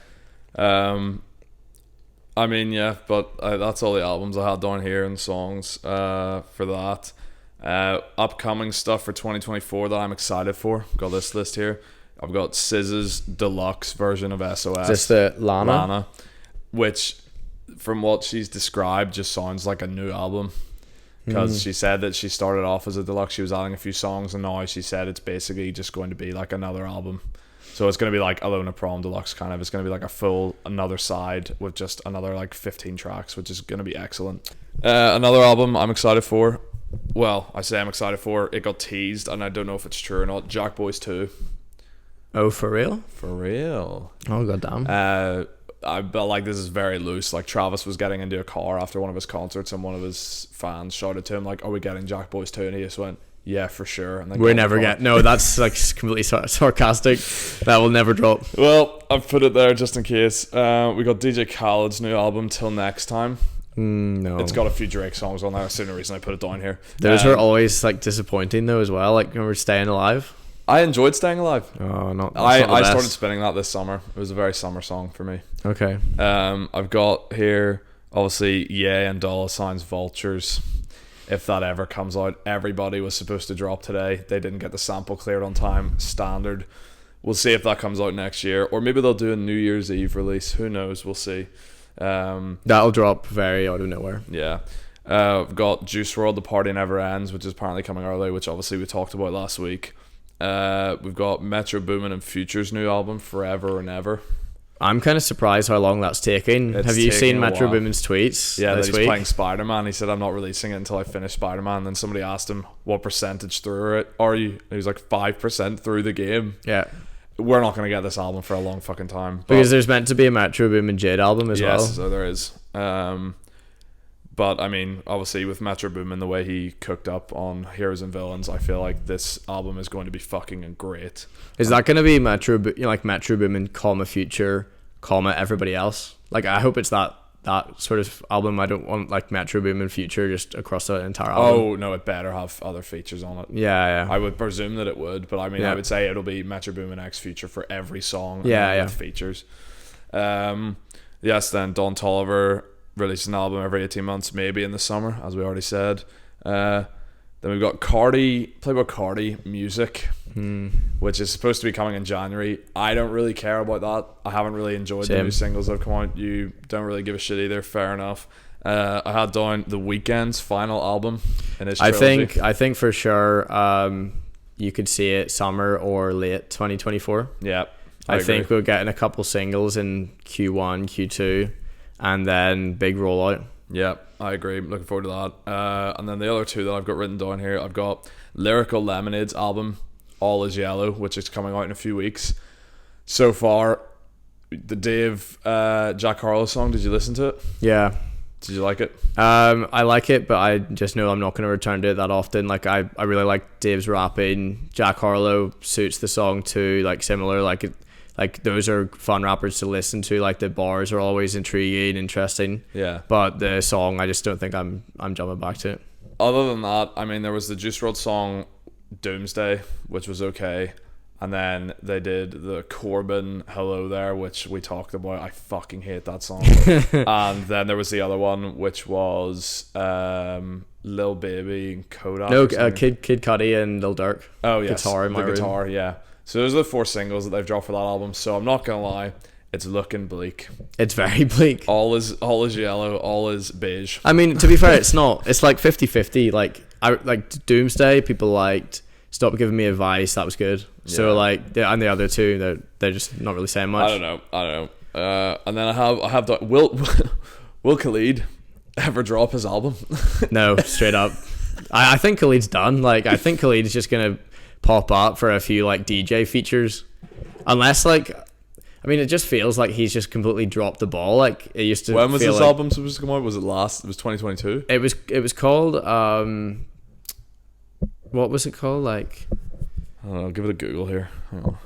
I mean, yeah, but that's all the albums I had down here and songs for that. Upcoming stuff for 2024 that I'm excited for. Got this list here. I've got SZA's deluxe version of SOS. Is this the Lana? Which, from what she's described, just sounds like a new album. Because she said that she started off as a deluxe, she was adding a few songs, and now she said it's basically just going to be like another album. So it's going to be like Alone at Prom Deluxe kind of. It's going to be like a full another side with just another like 15 tracks, which is going to be excellent. Another album I'm excited for. Well, I say I'm excited for. It got teased, and I don't know if it's true or not. Jack Boys 2. Oh, for real? For real. Oh, goddamn. I felt like this is very loose. Like Travis was getting into a car after one of his concerts, and one of his fans shouted to him like, "Are we getting Jack Boys 2?" And he just went, "Yeah, for sure." And then we never get. No, that's like completely sarcastic. That will never drop. Well, I've put it there just in case. We got DJ Khaled's new album, Till Next Time. No, it's got a few Drake songs on there. That's the only reason I put it down here. Those are always like disappointing though as well. Like remember Staying Alive. I enjoyed Staying Alive. Oh, not. I started spinning that this summer. It was a very summer song for me. Okay. I've got here obviously Ye and Dolla Sign's Vultures. If that ever comes out, everybody was supposed to drop today. They didn't get the sample cleared on time. Standard. We'll see if that comes out next year, or maybe they'll do a New Year's Eve release. Who knows? We'll see. That'll drop very out of nowhere. Yeah. We've got Juice WRLD, The Party Never Ends, which is apparently coming early, which obviously we talked about last week. We've got Metro Boomin and Future's new album, Forever and Ever. I'm kind of surprised how long that's taking. Have you seen Metro Boomin's tweets? Yeah, that he's playing Spider-Man. He said, "I'm not releasing it until I finish Spider-Man." And then somebody asked him, "What percentage through it are you?" And he was like, 5% through the game. Yeah. We're not going to get this album for a long fucking time. Because there's meant to be a Metro Boomin Jade album as well. Yes, so there is. But I mean, obviously with Metro Boomin, the way he cooked up on Heroes and Villains, I feel like this album is going to be fucking great. Is that going to be Metro Boomin, Future, everybody else? Like, I hope it's that sort of album. I don't want like Metro Boomin Future just across the entire album. Oh no, it better have other features on it. Yeah. I would presume that it would, but I mean, I would say it'll be Metro Boomin X Future for every song. With features. Yes, then Don Toliver release an album every 18 months, maybe in the summer, as we already said. Then we've got Playboi Carti Music, which is supposed to be coming in January. I don't really care about that. I haven't really enjoyed the new singles that have come out. You don't really give a shit either. Fair enough. I had down The Weeknd's final album in his trilogy. I think for sure you could see it summer or late 2024. Yeah, I think we're getting a couple singles in Q1, Q2, and then big rollout. Yeah, I agree. I'm looking forward to that. And then the other two that I've got written down here, I've got Lyrical Lemonade's album, All Is Yellow, which is coming out in a few weeks. So far, the Dave Jack Harlow song, did you listen to it? Yeah. Did you like it? I like it, but I just know I'm not going to return to it that often. Like I really like Dave's rapping. Jack Harlow suits the song too, like similar, like those are fun rappers to listen to. Like the bars are always intriguing, interesting. Yeah. But the song, I just don't think I'm jumping back to it. Other than that, I mean, there was the Juice WRLD song Doomsday, which was okay, and then they did the Corbin Hello There, which we talked about. I fucking hate that song. And then there was the other one, which was Lil Baby and Kodak. No, Kid Cudi and Lil Durk. Oh yes, Guitar in my room. Guitar, yeah. So those are the 4 singles that they've dropped for that album. So I'm not gonna lie, it's looking bleak. It's very bleak. All is yellow, all is beige. I mean, to be fair, it's not. It's like 50-50. Like Doomsday, people liked. Stop Giving Me Advice, that was good. Yeah. So like, and the other two, they're just not really saying much. I don't know. And then I have the Will Khalid ever drop his album? No, straight up. I think Khalid's done. Like, I think Khalid's just gonna pop up for a few like DJ features, unless like I mean, it just feels like he's just completely dropped the ball. Like it used to. When was feel this like, album supposed to come out? Was it last? It was 2022. It was called what was it called? Like, I don't know. I'll give it a Google here. Hang on.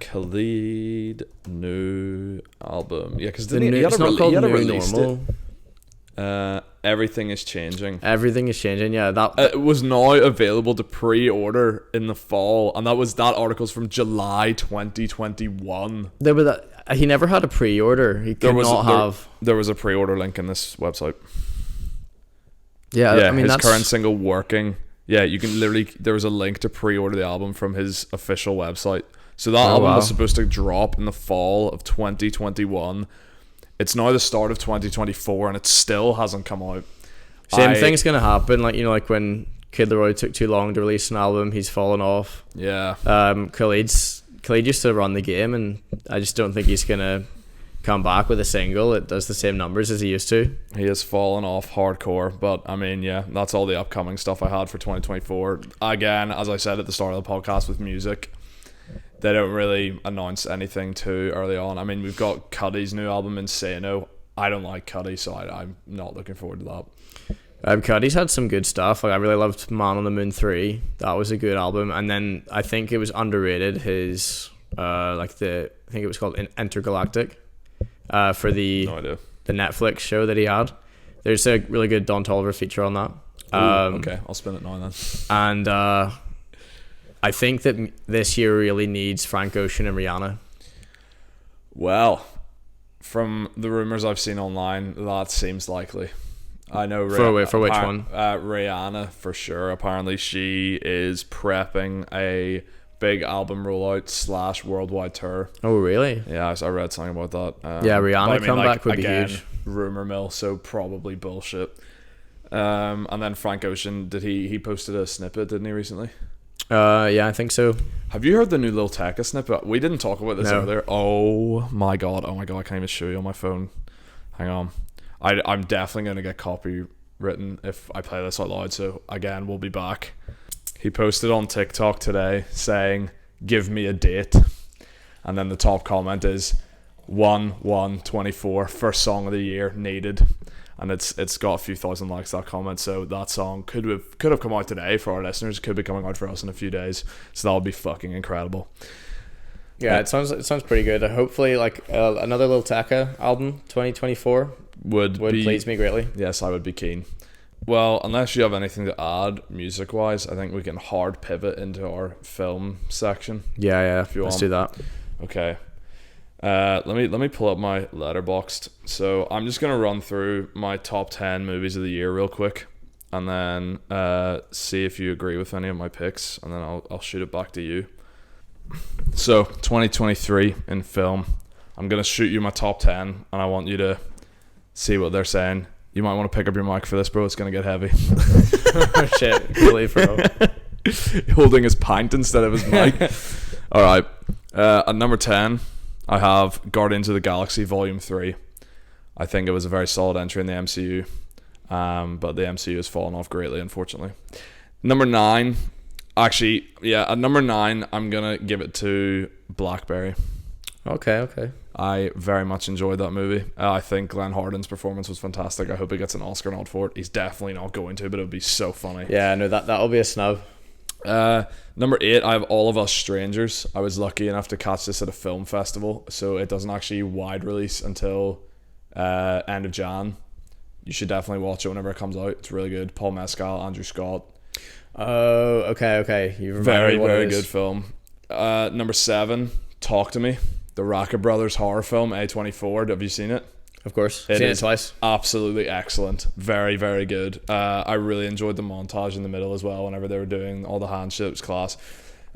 Khalid new album. Yeah, because it's not called New Normal. Everything is changing. Everything is changing. Yeah, that It was now available to pre-order in the fall, and that article's from July 2021. there were he never had a pre-order. He could not have. There was a pre-order link in this website. Yeah, Yeah, I mean his that's current single "Working." Yeah, you can literally. There was a link to pre-order the album from his official website. So that album was supposed to drop in the fall of 2021. It's now the start of 2024, and it still hasn't come out. same thing's gonna happen. Like like when Kid Laroi took too long to release an album, he's fallen off. Yeah. Khalid used to run the game, and I just don't think he's gonna come back with a single that does the same numbers as he used to. He has fallen off hardcore, but I mean, yeah, that's all the upcoming stuff I had for 2024. Again, as I said at the start of the podcast with music, they don't really announce anything too early on. I mean, we've got Cuddy's new album, Insano. I don't like Cuddy, so I'm not looking forward to that. Cuddy's had some good stuff. Like I really loved Man on the Moon 3. That was a good album. And then I think it was underrated his I think it was called Intergalactic for the No idea. the Netflix show that he had. There's a really good Don Toliver feature on that. Ooh, okay, I'll spin it now then. And I think that this year really needs Frank Ocean and Rihanna. Well, from the rumors I've seen online, that seems likely. I know For which one? Rihanna for sure. Apparently, she is prepping a big album rollout / worldwide tour. Oh, really? Yeah, I read something about that. Yeah, Rihanna but I mean, comeback would be again, huge. Rumor mill, so probably bullshit. And then Frank Ocean, he posted a snippet, didn't he, recently? Yeah, I think so. Have you heard the new Lil Tecca snippet? We didn't talk about this No. earlier. Oh my god, I can't even show you on my phone. Hang on. I'm definitely going to get copywritten if I play this out loud, so again, we'll be back. He posted on TikTok today saying, "Give me a date." And then the top comment is 1/1/24, first song of the year, needed. And it's got a few thousand likes, that comment, so that song could have come out today for our listeners, could be coming out for us in a few days, so that would be fucking incredible. Yeah, it sounds pretty good. Hopefully, like another Lil Tecca album, 2024 would please me greatly. Yes, I would be keen. Well, unless you have anything to add music wise, I think we can hard pivot into our film section. Yeah, if you let's want. do that. Okay. Let me pull up my Letterboxd. So I'm just gonna run through my top 10 movies of the year real quick, and then see if you agree with any of my picks, and then I'll shoot it back to you. So 2023 in film, I'm gonna shoot you my top 10, and I want you to see what they're saying. You might want to pick up your mic for this, bro. It's gonna get heavy. Oh, shit, really, bro. Holding his pint instead of his mic. All right. At number 10, I have Guardians of the Galaxy Volume 3. I think it was a very solid entry in the MCU, but the MCU has fallen off greatly, unfortunately. Number 9, actually, yeah, at number 9, I'm going to give it to Blackberry. Okay. I very much enjoyed that movie. I think Glenn Harden's performance was fantastic. I hope he gets an Oscar nod for it. He's definitely not going to, but it would be so funny. Yeah, no, that'll be a snub. Number 8, I have All of Us Strangers. I was lucky enough to catch this at a film festival, so it doesn't actually wide release until end of Jan. You should definitely watch it whenever it comes out. It's really good. Paul Mescal, Andrew Scott. Oh, okay. You Very, very good film. Number 7, Talk to Me, the Raka Brothers horror film, A24. Have you seen it? Of course. It Seen is it twice. Absolutely excellent. Very, very good. I really enjoyed the montage in the middle as well whenever they were doing all the hand shit. It was class.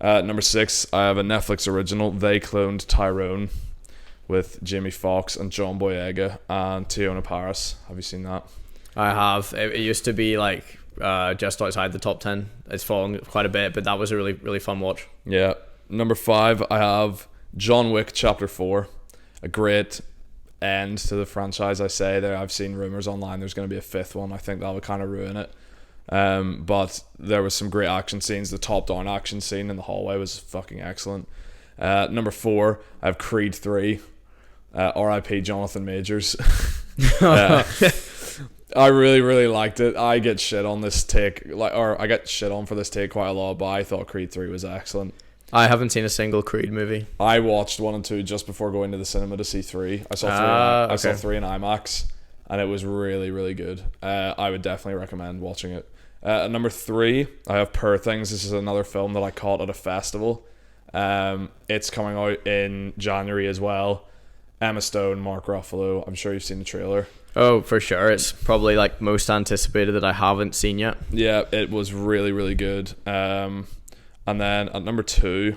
Number 6, I have a Netflix original, They Cloned Tyrone, with Jamie Foxx and John Boyega and Tiona Paris. Have you seen that? I have. It used to be like just outside the top 10. It's fallen quite a bit, but that was a really, really fun watch. Yeah. Number 5, I have John Wick Chapter 4. A great end to the franchise, I say. There, I've seen rumors online there's going to be a 5th one. I think that would kind of ruin it. But there was some great action scenes. The top-down action scene in the hallway was fucking excellent. Number 4, I have Creed 3. R.I.P. Jonathan Majors. I really, really liked it. I get shit on this take, I get shit on for this take quite a lot, but I thought Creed 3 was excellent. I haven't seen a single Creed movie. I watched 1 and 2 just before going to the cinema to see 3. I saw 3. I saw 3 in IMAX, and it was really, really good. I would definitely recommend watching it. At number 3, I have Poor Things. This is another film that I caught at a festival. It's coming out in January as well. Emma Stone, Mark Ruffalo. I'm sure you've seen the trailer. Oh, for sure. It's probably like most anticipated that I haven't seen yet. Yeah, it was really, really good. And then at number 2,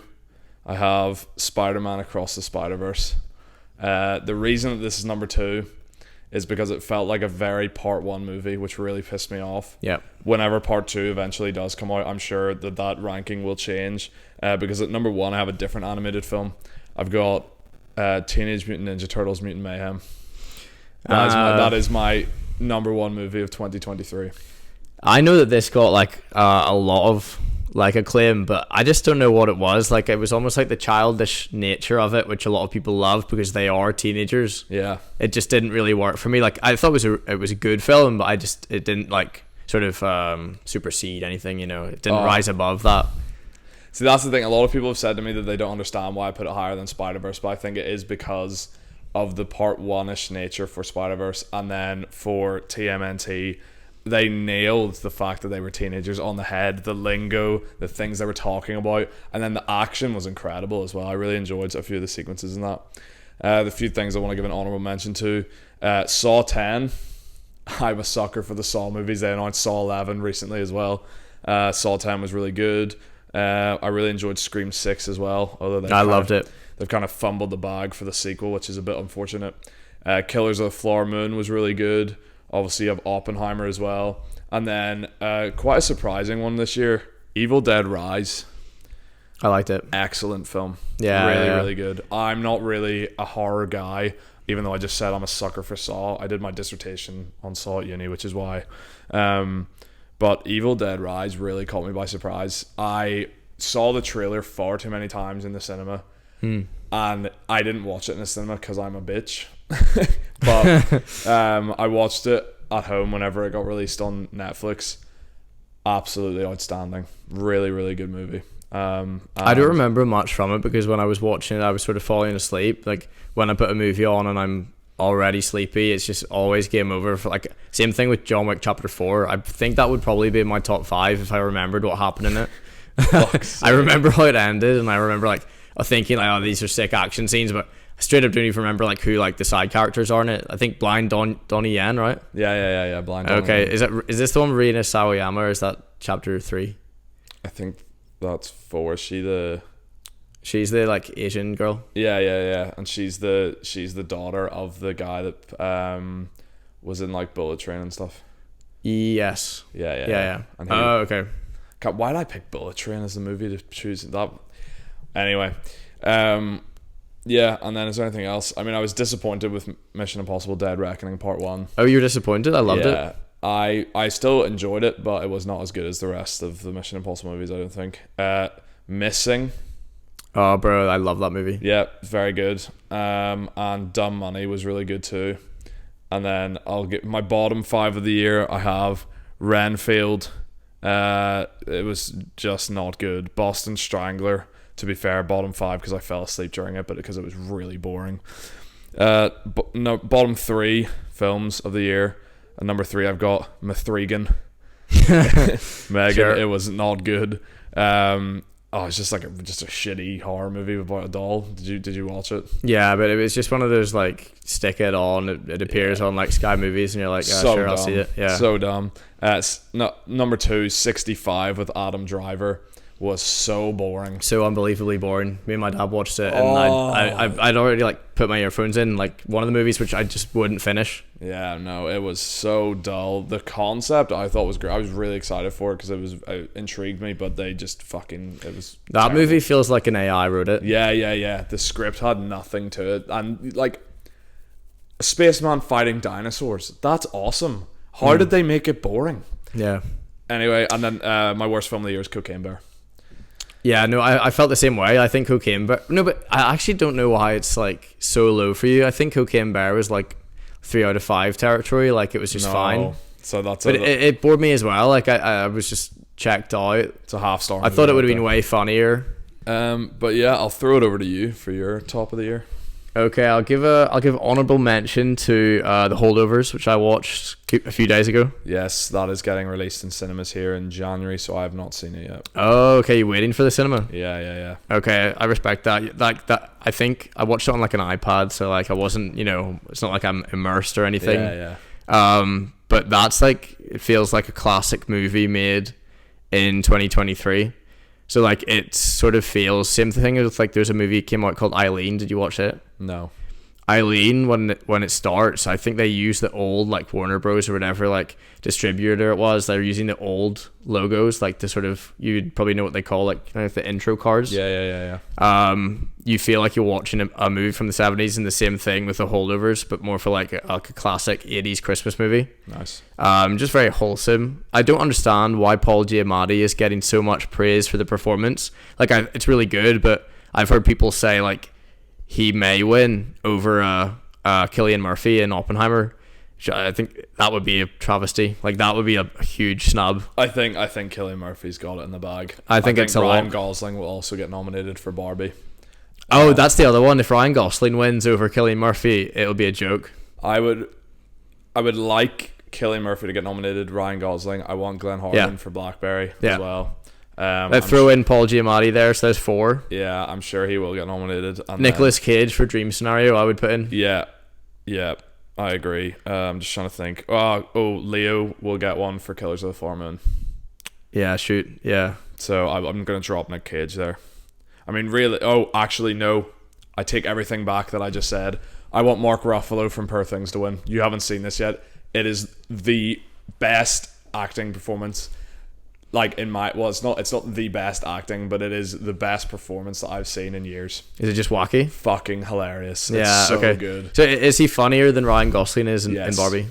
I have Spider-Man Across the Spider-Verse. The reason that this is number 2 is because it felt like a very part 1 movie, which really pissed me off. Yeah. Whenever part 2 eventually does come out, I'm sure that ranking will change. Because at number 1, I have a different animated film. I've got Teenage Mutant Ninja Turtles Mutant Mayhem. That is my number 1 movie of 2023. I know that this got like a lot of like acclaim, but I just don't know what it was. Like, it was almost like the childish nature of it, which a lot of people love because they are teenagers. Yeah, it just didn't really work for me. Like, I thought it was a good film, but it didn't like sort of supersede anything. It didn't rise above that. See, that's the thing. A lot of people have said to me that they don't understand why I put it higher than Spider-Verse, but I think it is because of the part 1-ish nature for Spider-Verse, and then for TMNT, they nailed the fact that they were teenagers on the head, the lingo, the things they were talking about, and then the action was incredible as well. I really enjoyed a few of the sequences in that. The few things I want to give an honorable mention to. Saw 10. I'm a sucker for the Saw movies. They announced Saw 11 recently as well. Saw 10 was really good. I really enjoyed Scream 6 as well, although I loved it. They've kind of fumbled the bag for the sequel, which is a bit unfortunate. Killers of the Flower Moon was really good. Obviously you have Oppenheimer as well, and then quite a surprising one this year, Evil Dead Rise. I liked it. Excellent film. Really good. I'm not really a horror guy, even though I just said I'm a sucker for Saw. I did my dissertation on Saw at uni, which is why. But Evil Dead Rise really caught me by surprise. I saw the trailer far too many times in the cinema, and I didn't watch it in the cinema because I'm a bitch. But I watched it at home whenever it got released on Netflix. Absolutely outstanding. Really, really good movie. I don't remember much from it because when I was watching it, I was sort of falling asleep. Like, when I put a movie on and I'm already sleepy, it's just always game over. For like, same thing with John Wick Chapter 4. I think that would probably be in my top 5 if I remembered what happened in it. I remember how it ended, and I remember like thinking like, oh, these are sick action scenes, but I straight up don't even remember like who like the side characters are in it. I think Blind Donnie Yen, right? Yeah. Blind Donnie Okay, Yen. is this the one with Rina Sawayama, or is that Chapter 3? I think that's 4. She's the like Asian girl. Yeah. And she's the daughter of the guy that was in like Bullet Train and stuff. Yes. Yeah. And okay. Why did I pick Bullet Train as the movie to choose that? Anyway, yeah. And then is there anything else? I mean, I was disappointed with Mission Impossible: Dead Reckoning Part 1. Oh, you were disappointed? I loved it. I still enjoyed it, but it was not as good as the rest of the Mission Impossible movies, I don't think. Missing. Oh, bro, I love that movie. Yeah, very good. And Dumb Money was really good too. And then I'll get my bottom 5 of the year. I have Renfield. It was just not good. Boston Strangler, to be fair, bottom 5 because I fell asleep during it, but because it was really boring. Bottom 3 films of the year. And number 3, I've got Mithrigan. Megan. Sure. It was not good. It's just like just a shitty horror movie about a doll. Did you watch it? Yeah, but it was just one of those like stick it on. It appears on like Sky Movies, and you're like, so sure, dumb. I'll see it. Yeah, so dumb. Number 2, 65 with Adam Driver was so boring, so unbelievably boring. Me and my dad watched it, and I'd already like put my earphones in, like one of the movies which I just wouldn't finish. Yeah, no, it was so dull. The concept I thought was great. I was really excited for it because it intrigued me, but they just it was that terrible. Movie feels like an AI wrote it. Yeah. The script had nothing to it, and like a spaceman fighting dinosaurs. That's awesome. How did they make it boring? Yeah. Anyway, and then my worst film of the year is Cocaine Bear. Yeah, no, I felt the same way. I think Cocaine Bear. No, but I actually don't know why it's like so low for you. I think Cocaine Bear was like 3 out of 5 territory. Like it was just fine. So that's But it bored me as well. Like I was just checked out. It's a half star. I thought it would have been way funnier. But yeah, I'll throw it over to you for your top of the year. Okay, I'll give honorable mention to The Holdovers, which I watched a few days ago. Yes, that is getting released in cinemas here in January, so I have not seen it yet. Oh, okay, you're waiting for the cinema? Yeah. Okay, I respect that. Like that, I think I watched it on like an iPad, so like I wasn't, it's not like I'm immersed or anything. Yeah. But that's like, it feels like a classic movie made in 2023. So like it sort of feels same thing as like there's a movie came out called Eileen. Did you watch it? No. Eileen, when it starts, I think they use the old like Warner Bros or whatever like distributor it was. They're using the old logos, like the sort of, you'd probably know what they call like kind of the intro cards. Yeah. You feel like you're watching a movie from the 70s, and the same thing with The Holdovers, but more for like a classic 80s Christmas movie. Nice. Just very wholesome. I don't understand why Paul Giamatti is getting so much praise for the performance. Like it's really good, but I've heard people say like he may win over Cillian Murphy in Oppenheimer. I think that would be a travesty. Like that would be a huge snub. I think Cillian Murphy's got it in the bag. I think it's a Ryan lot. Gosling will also get nominated for Barbie. Oh, that's the other one. If Ryan Gosling wins over Cillian Murphy, it'll be a joke. I would like Cillian Murphy to get nominated. Ryan Gosling. I want Glenn Harmon for Blackberry as well. Let's throw in Paul Giamatti there, so there's 4. Yeah, I'm sure he will get nominated. And Nicolas Cage for Dream Scenario, I would put in. Yeah, I agree. I'm just trying to think. Leo will get one for Killers of the Flower Moon. Yeah, shoot. Yeah. So I'm going to drop Nick Cage there. I mean, really. Oh, actually, no. I take everything back that I just said. I want Mark Ruffalo from Poor Things to win. You haven't seen this yet. It is the best acting performance. Like it's not the best acting, but it is the best performance that I've seen in years. Is it just wacky? Fucking hilarious. Yeah, it's so good. So is he funnier than Ryan Gosling is in Barbie?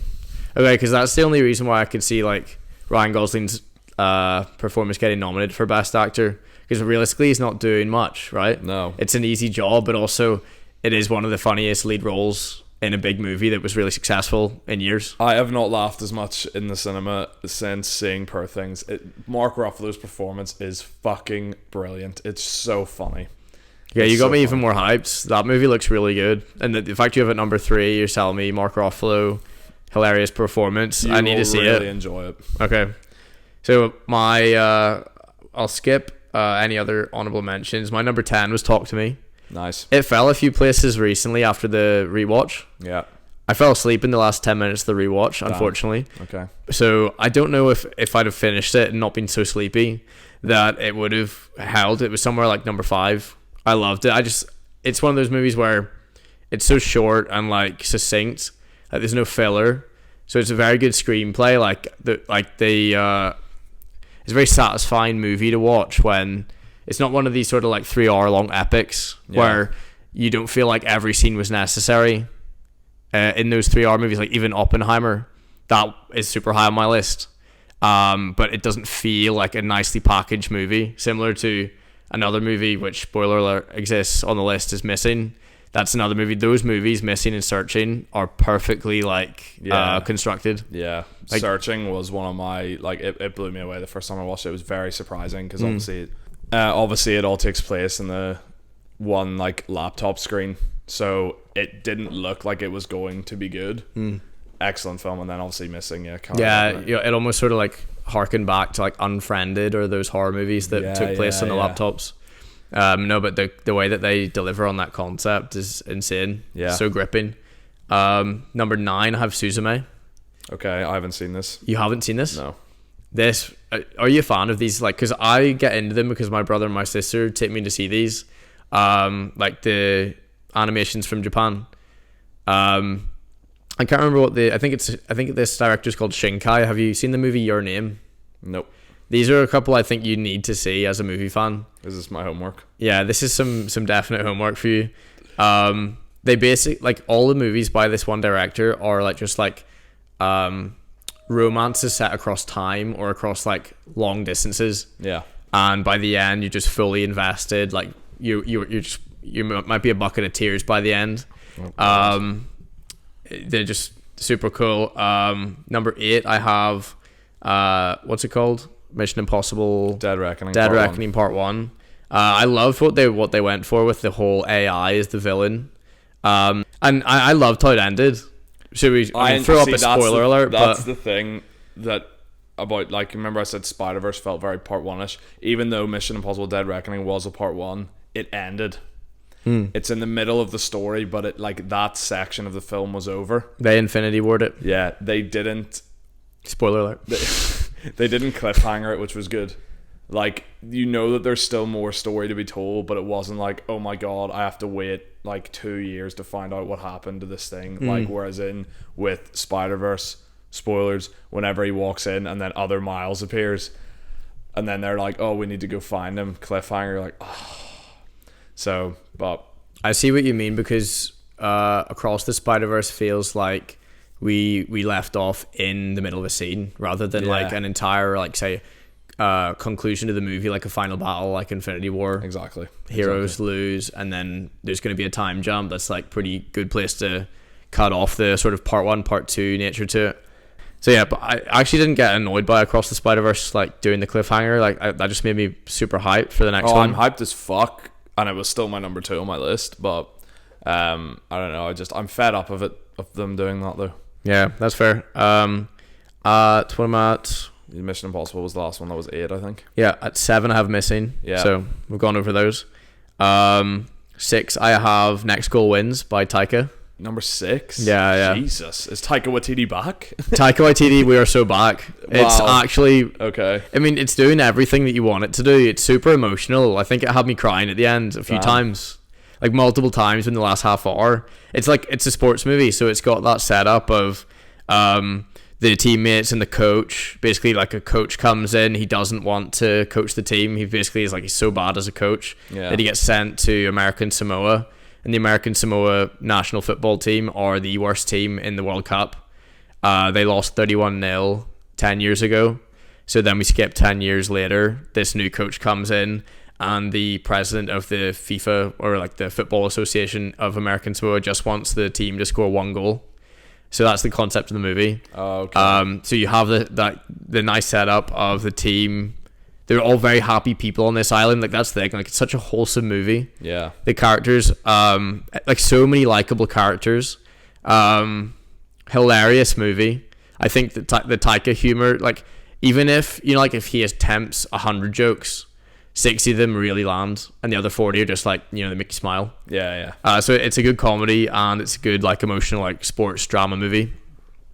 Okay, because that's the only reason why I could see like Ryan Gosling's performance getting nominated for Best Actor, because realistically he's not doing much, right? No. It's an easy job, but also it is one of the funniest lead roles in a big movie that was really successful in years. I have not laughed as much in the cinema since seeing Poor Things. Mark Ruffalo's performance is fucking brilliant. It's so funny. Yeah, you got me even more hyped. That movie looks really good. And the fact you have it number 3, you're telling me Mark Ruffalo, hilarious performance. I need to see it. You will really enjoy it. Okay. So I'll skip any other honorable mentions. My number 10 was Talk to Me. Nice. It fell a few places recently after the rewatch. Yeah. I fell asleep in the last 10 minutes of the rewatch, unfortunately. Okay. So I don't know if I'd have finished it and not been so sleepy that it would have held. It was somewhere like number 5. I loved it. It's one of those movies where it's so short and like succinct. Like there's no filler. So it's a very good screenplay. It's a very satisfying movie to watch when it's not one of these sort of like 3-hour long epics where you don't feel like every scene was necessary. In those 3-hour movies, like even Oppenheimer, that is super high on my list. But it doesn't feel like a nicely packaged movie, similar to another movie which, spoiler alert, exists on the list, is Missing. That's another movie. Those movies, Missing and Searching, are perfectly constructed. Yeah, like, Searching was one of my it blew me away the first time I watched it. It was very surprising because obviously it all takes place in the one like laptop screen, so it didn't look like it was going to be good. Excellent film. And then obviously Missing, it almost sort of like harkened back to like Unfriended or those horror movies that took place on the laptops. No, but the way that they deliver on that concept is insane. Yeah, so gripping. Number 9, I have Suzume. Okay, I haven't seen this. You haven't seen this? No. This, are you a fan of these? Like, because I get into them because my brother and my sister take me to see these, like the animations from Japan. I can't remember what I think this director's called Shinkai. Have you seen the movie Your Name? Nope. These are a couple I think you need to see as a movie fan. Is this my homework? Yeah, this is some definite homework for you. They basically, like, all the movies by this one director are like just like romances set across time or across like long distances. Yeah. and by the end you're just fully invested. Like you might be a bucket of tears by the end. They're just super cool. Number 8, I have what's it called? Mission Impossible Dead Reckoning Part 1. I loved what they went for with the whole AI as the villain. And I loved how it ended. Should we throw up a spoiler alert? That's the thing that about, like, remember I said Spider-Verse felt very Part 1ish. Even though Mission Impossible Dead Reckoning was a Part 1, it ended. It's in the middle of the story, but it, like, that section of the film was over. They Infinity War'd it. Yeah, they didn't. Spoiler alert. They didn't cliffhanger it, which was good. Like, you know that there's still more story to be told, but it wasn't like, oh my god, I have to wait like 2 years to find out what happened to this thing. Like, whereas with Spider-Verse, spoilers, whenever he walks in and then other Miles appears, and then they're like, oh, we need to go find him, cliffhanger, you're like, oh. So, but I see what you mean, because Across the Spider-Verse feels like we left off in the middle of a scene rather than like an entire, like, say, conclusion to the movie, like a final battle, like Infinity War. Exactly. Heroes lose, and then there's going to be a time jump. That's like pretty good place to cut off the sort of Part 1, Part 2 nature to it. So yeah, but I actually didn't get annoyed by Across the Spider-Verse, like, doing the cliffhanger. Like, that just made me super hyped for the next one. I'm hyped as fuck, and it was still my number 2 on my list, but I don't know, I'm fed up of them doing that though. Yeah, that's fair. What am I at? Mission Impossible was the last one. That was 8, I think. Yeah, at 7 I have Missing. Yeah. So we've gone over those. 6 I have Next Goal Wins by Taika. Number 6? Yeah. Jesus. Is Taika Waititi back? Taika Waititi, we are so back. Wow. It's actually... Okay. I mean, it's doing everything that you want it to do. It's super emotional. I think it had me crying at the end a few times. Like, multiple times in the last half hour. It's like, it's a sports movie, so it's got that setup of... the teammates and the coach. Basically, like, a coach comes in, he doesn't want to coach the team. He basically is like, he's so bad as a coach that he gets sent to American Samoa, and the American Samoa national football team are the worst team in the World Cup. They lost 31-0 10 years ago. So then we skip 10 years later, this new coach comes in, and the president of the FIFA, or like the Football Association of American Samoa, just wants the team to score 1 goal. So that's the concept of the movie. Oh, okay. So you have the nice setup of the team. They're all very happy people on this island. Like, that's the thing. Like, it's such a wholesome movie. Yeah. The characters, like, so many likable characters. Hilarious movie. I think the Taika humor, like, even if, you know, like, if he attempts 100 jokes, 60 of them really land, and the other 40 are just like, you know, they make you smile. Yeah. So it's a good comedy, and it's a good, like, emotional, like, sports drama movie.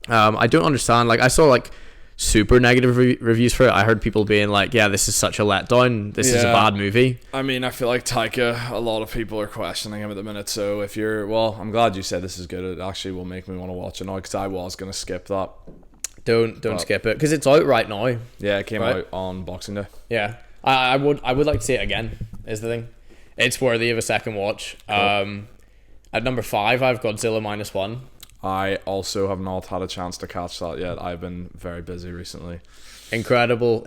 I don't understand, like, I saw, like, super negative reviews for it. I heard people being like, yeah, this is such a letdown, this is a bad movie. I mean, I feel like Taika, a lot of people are questioning him at the minute, so if you're, well, I'm glad you said this is good. It actually will make me want to watch it now, because I was going to skip that. Don't skip it, because it's out right now. Yeah, it came out on Boxing Day. Yeah. I would like to see it again, is the thing. It's worthy of a second watch. Cool. At number 5, I have Godzilla -1. I also have not had a chance to catch that yet. I've been very busy recently. Incredible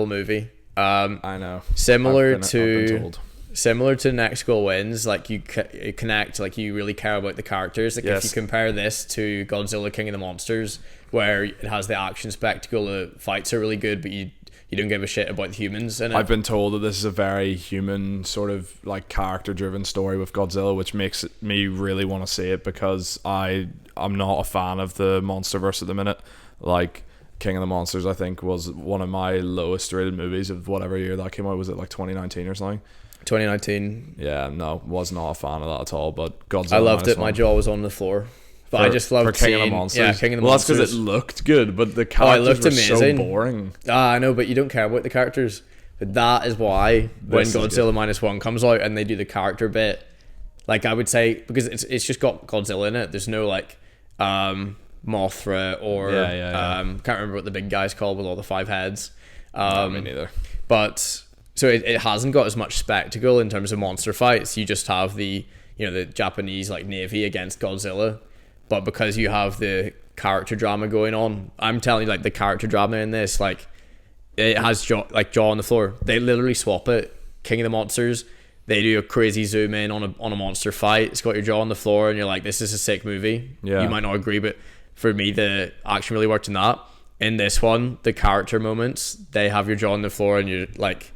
movie. I know. Similar to Next Goal Wins, like, you connect, like, you really care about the characters. Like, if you compare this to Godzilla King of the Monsters, where it has the action spectacle, the fights are really good, but you don't give a shit about the humans in it. I've been told that this is a very human, sort of, like, character-driven story with Godzilla, which makes me really want to see it, because I'm not a fan of the MonsterVerse at the minute. Like, King of the Monsters, I think, was one of my lowest rated movies of whatever year that came out. Was it like 2019 or something? 2019. Yeah, no, was not a fan of that at all. But Godzilla, I loved it. My jaw was on the floor. But I just loved King of the Monsters. Yeah, King of the Monsters. Monsters. That's because it looked good, but the characters were so boring. I know, but you don't care about the characters. But that is why when Godzilla -1 comes out and they do the character bit, like, I would say, because it's just got Godzilla in it. There's no, like, Mothra or can't remember what the big guy's called with all the 5 heads. No, me neither. But so it hasn't got as much spectacle in terms of monster fights. You just have the Japanese, like, navy against Godzilla. But because you have the character drama going on, I'm telling you, like, the character drama in this, like, it has jaw on the floor. They literally swap it. King of the Monsters, they do a crazy zoom in on a monster fight. It's got your jaw on the floor, and you're like, this is a sick movie. Yeah. You might not agree, but for me, the action really worked in that. In this one, the character moments, they have your jaw on the floor, and you're like,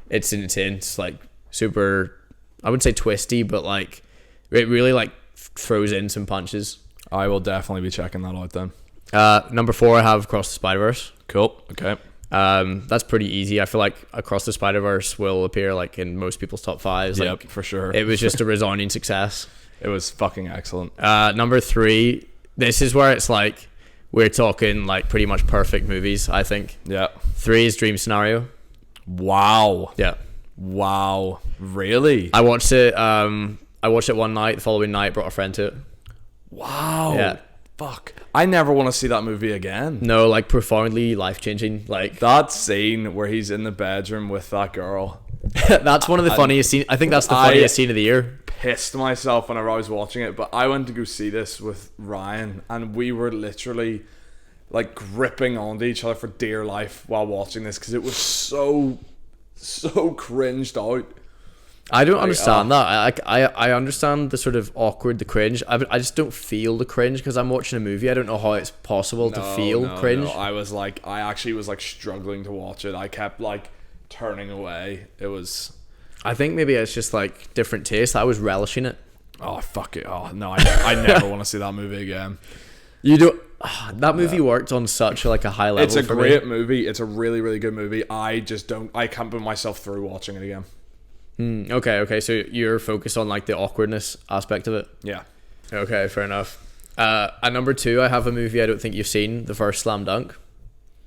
it's insane. It's like super, I wouldn't say twisty, but like it really like throws in some punches. I will definitely be checking that out then. Number 4, I have Across the Spider-Verse. Cool. Okay. That's pretty easy. I feel like Across the Spider-Verse will appear like in most people's top 5s. Yep, Like, for sure. it was just a resounding success. It was fucking excellent. Number 3, this is where it's like we're talking like pretty much perfect movies, I think. Yeah. 3 is Dream Scenario. Wow. Yeah. Wow. Really? I watched it one night, the following night brought a friend to it. Wow. Yeah. Fuck. I never want to see that movie again. No, like profoundly life-changing. Like That scene where he's in the bedroom with that girl. that's one of the funniest scenes. I think that's the funniest scene of the year. Pissed myself whenever I was watching it, but I went to go see this with Ryan, and we were literally like gripping onto each other for dear life while watching this because it was so cringed out. I don't understand that. I understand the sort of awkward, the cringe. I just don't feel the cringe because I'm watching a movie. I don't know how it's possible to feel cringe. No. I actually was like struggling to watch it. I kept like turning away. It was. I think maybe it's just like different taste. I was relishing it. Oh fuck it! Oh no, I never want to see that movie again. You don't. That movie worked on such like a high level. It's a for great me. movie. It's a really really good movie. I can't put myself through watching it again. Okay. So you're focused on like the awkwardness aspect of it. Yeah. Okay, fair enough. At number 2, I have a movie I don't think you've seen, the first Slam Dunk.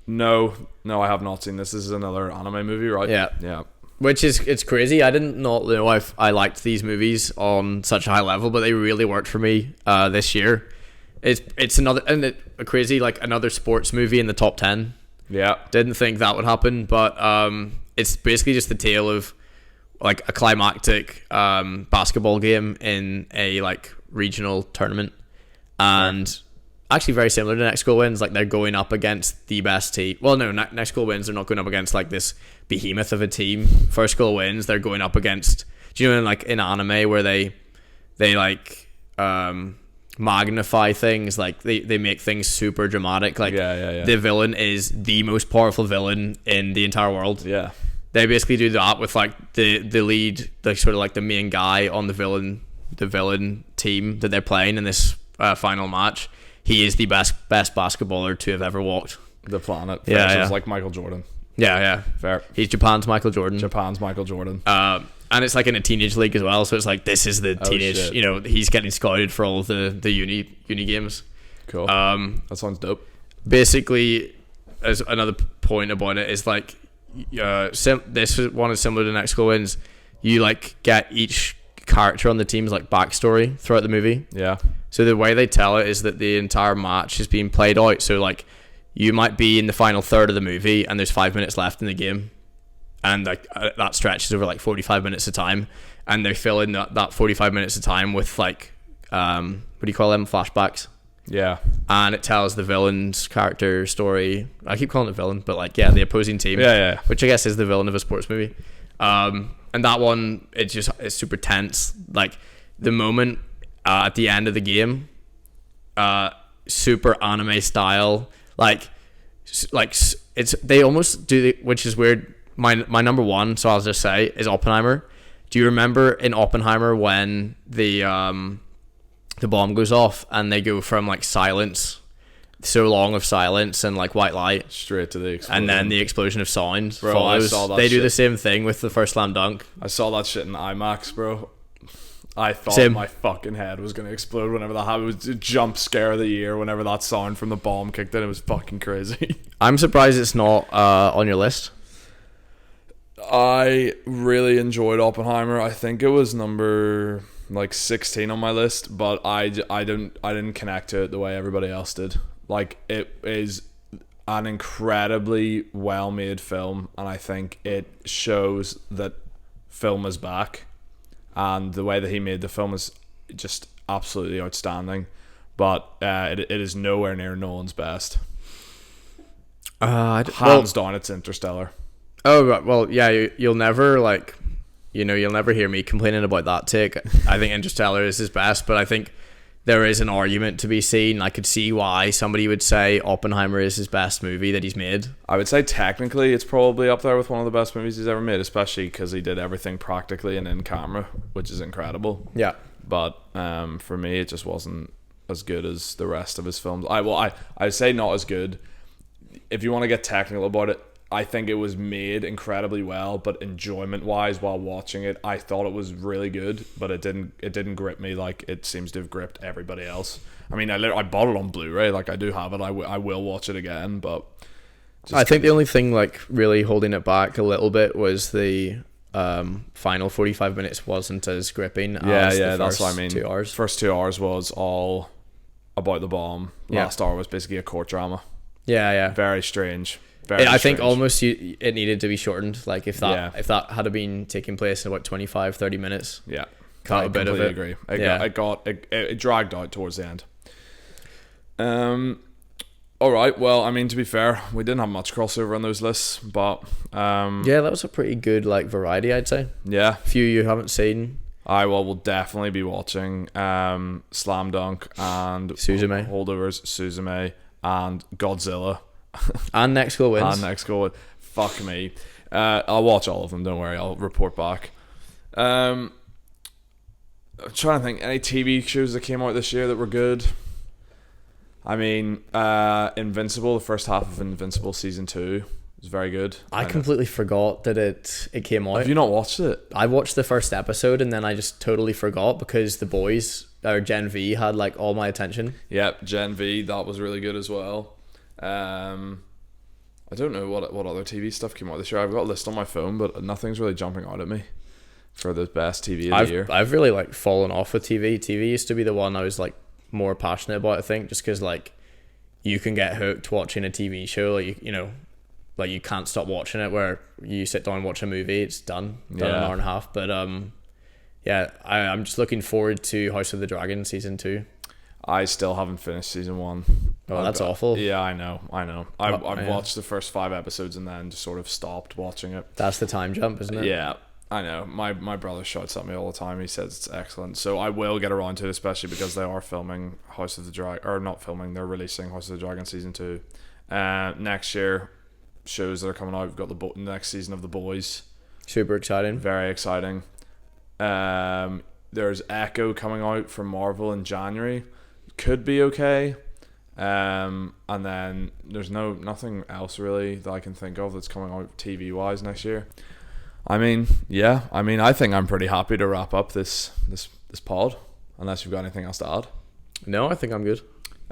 No, I have not seen this. This is another anime movie, right? Yeah. Which is, it's crazy. I didn't not know I liked these movies on such a high level, but they really worked for me this year. It's another a crazy like another sports movie in the top 10. Yeah. Didn't think that would happen, but it's basically just the tale of like a climactic basketball game in a like regional tournament, and actually very similar to Next Goal Wins. Like they're going up against the best team. Well, no, Next Goal Wins, they're not going up against like this behemoth of a team. First Goal Wins, they're going up against. Do you know like in anime where they like magnify things, like they make things super dramatic. Like the villain is the most powerful villain in the entire world. Yeah. They basically do that with like the lead, like sort of like the main guy on the villain team that they're playing in this final match. He is the best basketballer to have ever walked the planet. Yeah. It's like Michael Jordan. Yeah. Fair. He's Japan's Michael Jordan. And it's like in a teenage league as well. So it's like this is the teenage. You know, he's getting scouted for all of the uni games. Cool. That sounds dope. Basically, as another point about it is like. This one is similar to Next Goal Wins. You like get each character on the team's like backstory throughout the movie. Yeah. So the way they tell it is that the entire match is being played out. So like you might be in the final third of the movie and there's 5 minutes left in the game, and like that stretches over like 45 minutes of time, and they fill in that 45 minutes of time with like what do you call them, flashbacks. Yeah. And it tells the villain's character story. I keep calling it villain, but like, yeah, the opposing team. Yeah. Which I guess is the villain of a sports movie. And that one, it's super tense. Like the moment at the end of the game, super anime style. Like it's, they almost do, which is weird. My number 1, so I'll just say, is Oppenheimer. Do you remember in Oppenheimer when the bomb goes off and they go from like silence, so long of silence and like white light, straight to the explosion, and then the explosion of sound follows. I saw that they do the same thing with the first Slam Dunk. I saw that shit in IMAX, bro. I thought my fucking head was gonna explode whenever that happened. It was a jump scare of the year whenever that sound from the bomb kicked in. It was fucking crazy. I'm surprised it's not on your list. I really enjoyed Oppenheimer. I think it was number like 16 on my list, but I didn't connect to it the way everybody else did. Like, it is an incredibly well made film, and I think it shows that film is back, and the way that he made the film is just absolutely outstanding, but it is nowhere near Nolan's best. Hands down, it's Interstellar. Oh, right, well, yeah, you'll never like, you'll never hear me complaining about that take. I think Interstellar is his best, but I think there is an argument to be seen. I could see why somebody would say Oppenheimer is his best movie that he's made. I would say technically it's probably up there with one of the best movies he's ever made, especially because he did everything practically and in camera, which is incredible. Yeah. But for me, it just wasn't as good as the rest of his films. I say not as good. If you want to get technical about it, I think it was made incredibly well, but enjoyment wise while watching it, I thought it was really good, but it didn't grip me like it seems to have gripped everybody else. I mean, I bought it on Blu-ray, like I do have it. I will watch it again, but I think the only thing like really holding it back a little bit was the final 45 minutes wasn't as gripping as the first that's what I mean. 2 hours. First 2 hours was all about the bomb. Last hour was basically a court drama. Yeah. Very strange. I think almost it needed to be shortened. Like if that had been taking place in about 25-30 minutes. Yeah. Cut a bit of it. Agree. It dragged out towards the end. All right. Well, I mean, to be fair, we didn't have much crossover on those lists, but yeah, that was a pretty good like variety, I'd say. Yeah. A few you haven't seen. Will definitely be watching Slam Dunk and Suzume. Holdovers, Suzume, and Godzilla. And Next Goal Wins. And Next Goal. Fuck me. I'll watch all of them, don't worry. I'll report back. I'm trying to think, any TV shows that came out this year that were good? I mean, Invincible, the first half of Invincible season 2 was very good. I completely forgot that it came out. Have you not watched it? I watched the first episode and then I just totally forgot because the boys, or Gen V, had like all my attention. Yep, Gen V, that was really good as well. I don't know what other TV stuff came out this year. I've got a list on my phone, but nothing's really jumping out at me for the best TV of the year. I've really like fallen off with TV. TV used to be the one I was like more passionate about, I think, just because like you can get hooked watching a TV show, like like you can't stop watching it. Where you sit down and watch a movie, it's done in an hour and a half. But yeah, I'm just looking forward to House of the Dragon season 2. I still haven't finished season 1. Oh, that's awful. Yeah, I know. I've watched the first 5 episodes and then just sort of stopped watching it. That's the time jump, isn't it? Yeah, I know. My brother shouts at me all the time. He says it's excellent. So I will get around to it, especially because they are filming House of the Dragon, or not filming, they're releasing House of the Dragon season 2. Next year, shows that are coming out. We've got the next season of The Boys. Super exciting. Very exciting. There's Echo coming out from Marvel in January. Could be okay. And then there's nothing else really that I can think of that's coming out TV wise next year. I mean, I think I'm pretty happy to wrap up this pod, unless you've got anything else to add. No, I think I'm good.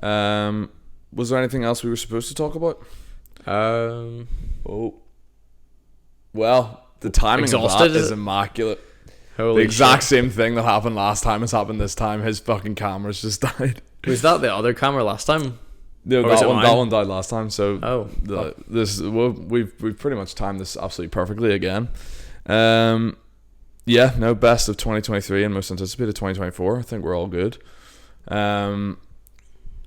Was there anything else we were supposed to talk about? Well, the timing of that is immaculate. Holy the exact shit. Same thing that happened last time has happened this time. His fucking camera's just died. Was that the other camera last time? No, that one died last time. So we've pretty much timed this absolutely perfectly again. Best of 2023 and most anticipated 2024. I think we're all good.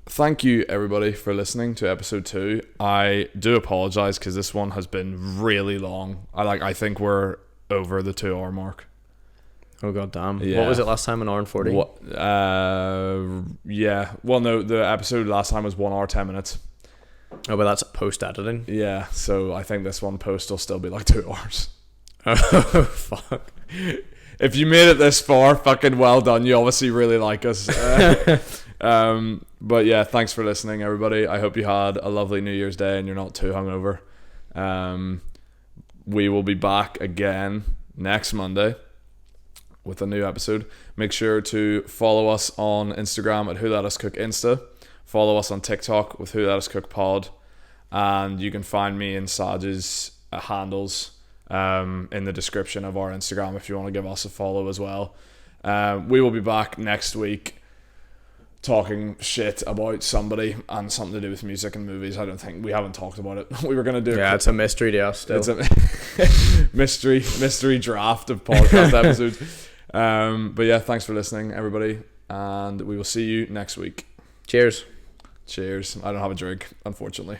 Thank you everybody for listening to episode 2. I do apologize because this one has been really long. I think we're over the 2 hour mark. Oh god damn. Yeah. What was it last time, an hour and 40? Yeah. Well, no, the episode last time was 1 hour 10 minutes. Oh, but that's post editing. Yeah, so I think this one post will still be like 2 hours. Oh fuck. If you made it this far, fucking well done. You obviously really like us. But yeah, thanks for listening everybody. I hope you had a lovely New Year's Day and you're not too hungover. We will be back again next Monday with a new episode. Make sure to follow us on Instagram at Who Let Us Cook Insta. Follow us on TikTok with Who Let Us Cook Pod, and you can find me in Saj's handles in the description of our Instagram if you want to give us a follow as well. We will be back next week talking shit about somebody and something to do with music and movies. I don't think we haven't talked about it. We were going to do it's a mystery to us still. It's a mystery draft of podcast episodes. But yeah, thanks for listening everybody, and we will see you next week. Cheers. I don't have a drink, unfortunately.